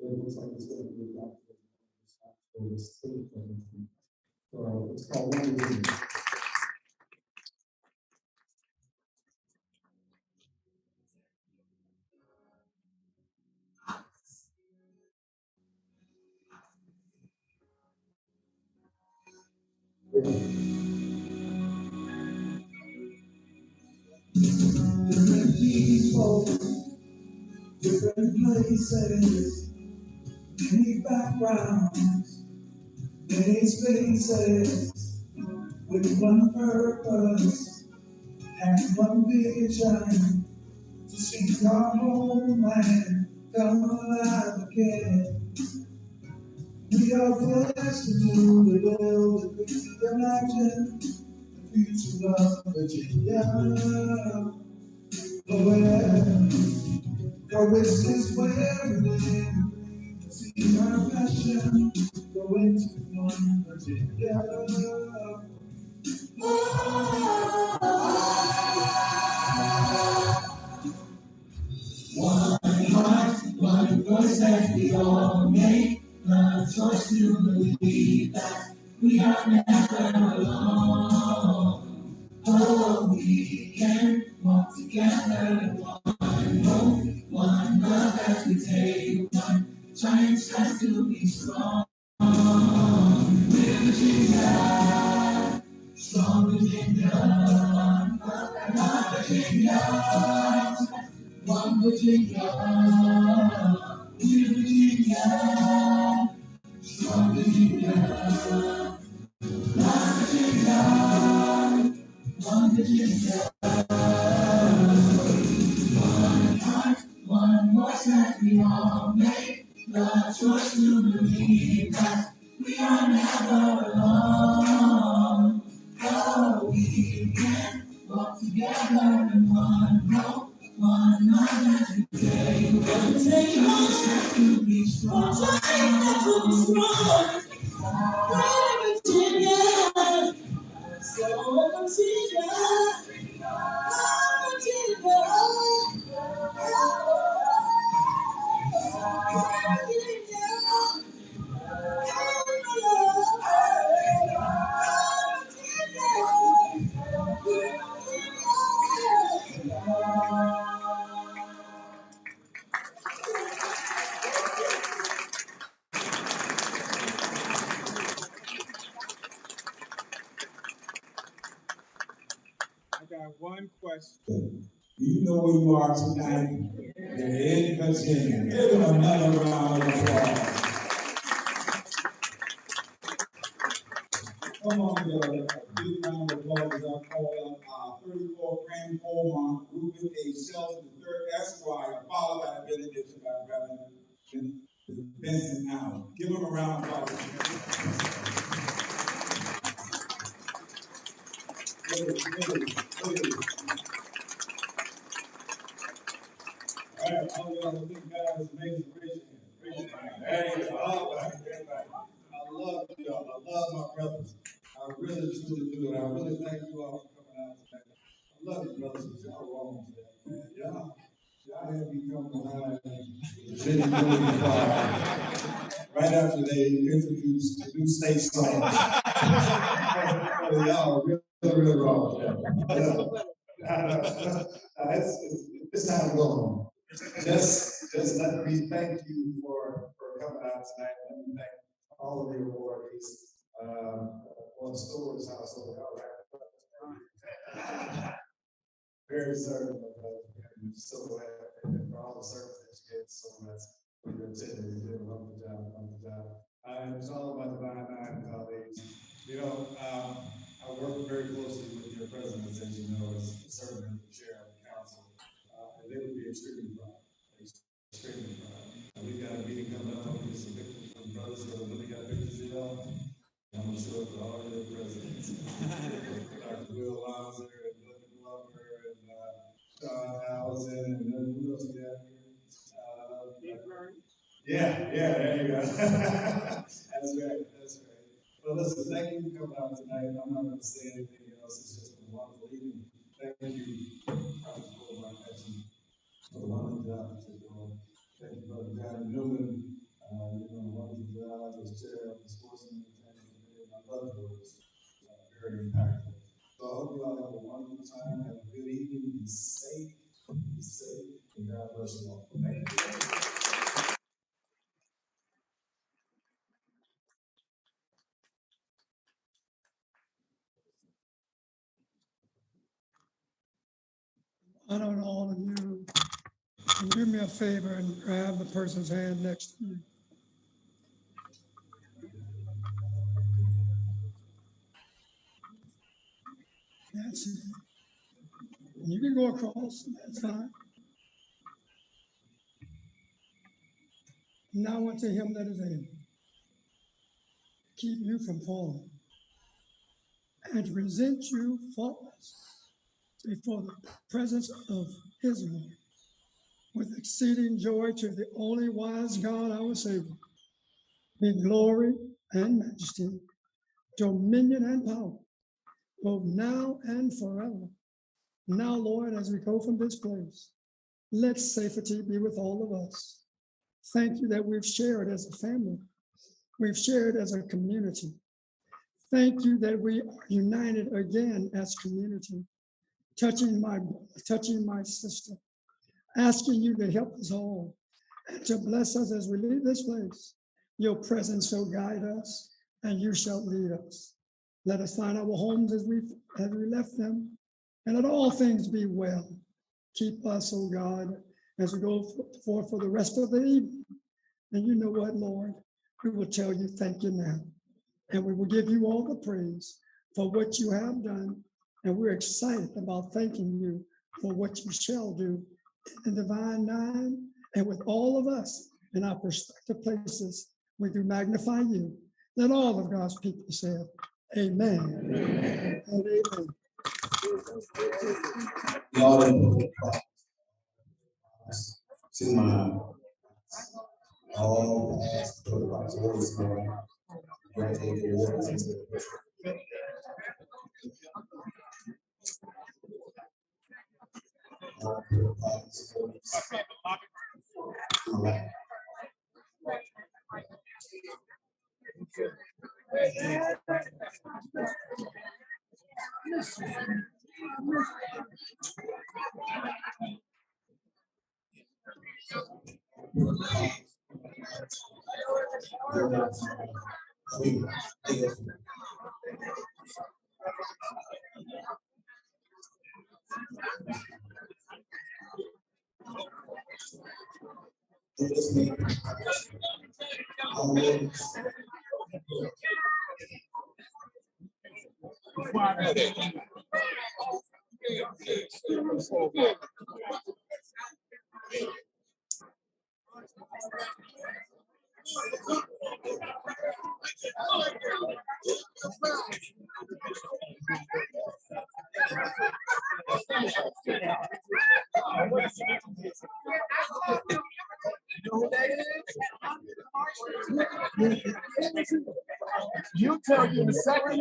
it looks like it's going to be adopted for the state of Virginia. So it's called One Vision. Different people, different places, many backgrounds, many spaces, with one purpose and one vision, to see our homeland come alive again. We are blessed to do the will that we imagine, the future of Virginia. For this is where we live, see our passion go into one Virginia. One heart, one voice that we all make, the choice to believe that we are never alone. Oh, we can walk together in one hope, one love as we take one giant steps to be strong. We're Virginia, strong Virginia, one Virginia, one Virginia. We're Virginia, strong Virginia, one Virginia, one Virginia. One heart, one voice that we all make, the choice to believe that we are never alone. Oh, we can walk together in one hope, one love as we take one step to be strong. To be strong. We're Virginia, so Virginia, oh, Virginia. I got one question. Do you know where you are tonight? You're in Virginia. Give them another round of applause. Come on, a big round of applause as I call up 34 Grand Beaumont, Reuben A. Shelton III Esquire, followed by the benediction by Reverend Benson Allen. Give them a round of applause. All right, all of y'all think God is amazing. Raise your hand. There you go. All right. I love y'all. I love my brothers. I really, truly do. And I really thank you all for coming out tonight. I love you, brothers, but y'all wrong today, man. Y'all have me come behind Virginia Unity Choir right after they introduced the new state song. Y'all are really wrong. It's time to go home. Just let me thank you for coming out tonight. Let me thank all of the awardees on Stories Household. Very certain of that. I'm so happy for all the service that you get so much for your attendance. You did a wonderful job. And it's all about Divine Nine colleagues. You know, I work very closely with your presidents, as you know, as certainly the chair of the council. extremely proud. Extremely proud. And we got a meeting coming up with some pictures from brothers, so let me get pictures of y'all. I'm gonna show it for all your presidents. Dr. Will Lauser and Linda Glover and Sean Allison and who else we have here? Yeah, there you go. That's right, that's right. Well, listen, thank you for coming out tonight. I'm not gonna say anything else. It's just been a wonderful evening. Thank you, Dr. Fuller, for the wonderful job that you're doing. Thank you, Brother John Newman. Wonderful job as chair of the Sports and Entertainment Committee. I love those. Very impactful. So I hope you all have a wonderful time. Have a good evening. Be safe. Be safe. And God bless you all. Thank you. I don't know all of you, can do me a favor and grab the person's hand next to you. That's it. You can go across, that's fine. Now unto him that is able, keep you from falling, and to present you faultless before the presence of his Lord, with exceeding joy to the only wise God our Savior, be glory and majesty, dominion and power, both now and forever. Now, Lord, as we go from this place, let safety be with all of us. Thank you that we've shared as a family. We've shared as a community. Thank you that we are united again as community, touching my sister, asking you to help us all and to bless us as we leave this place. Your presence shall guide us and you shall lead us. Let us find our homes as we left them, and let all things be well. Keep us, oh God, as we go forth for the rest of the evening. And you know what, Lord? We will tell you thank you now. And we will give you all the praise for what you have done. And we're excited about thanking you for what you shall do in the divine nine. And with all of us in our prospective places, we do magnify you. Let all of God's people say, amen. Amen. And amen. To my all past awards graduating awards. You tell you the second.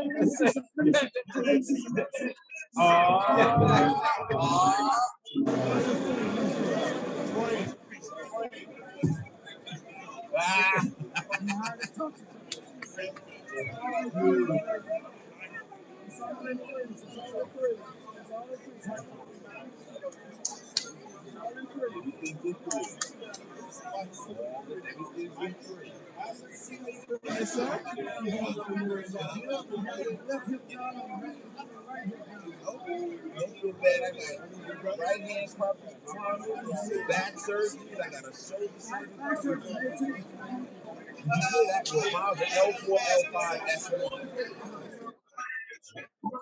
Right hand problem, back surgery, I got a shoulder surgery. That was L4, L5, S1.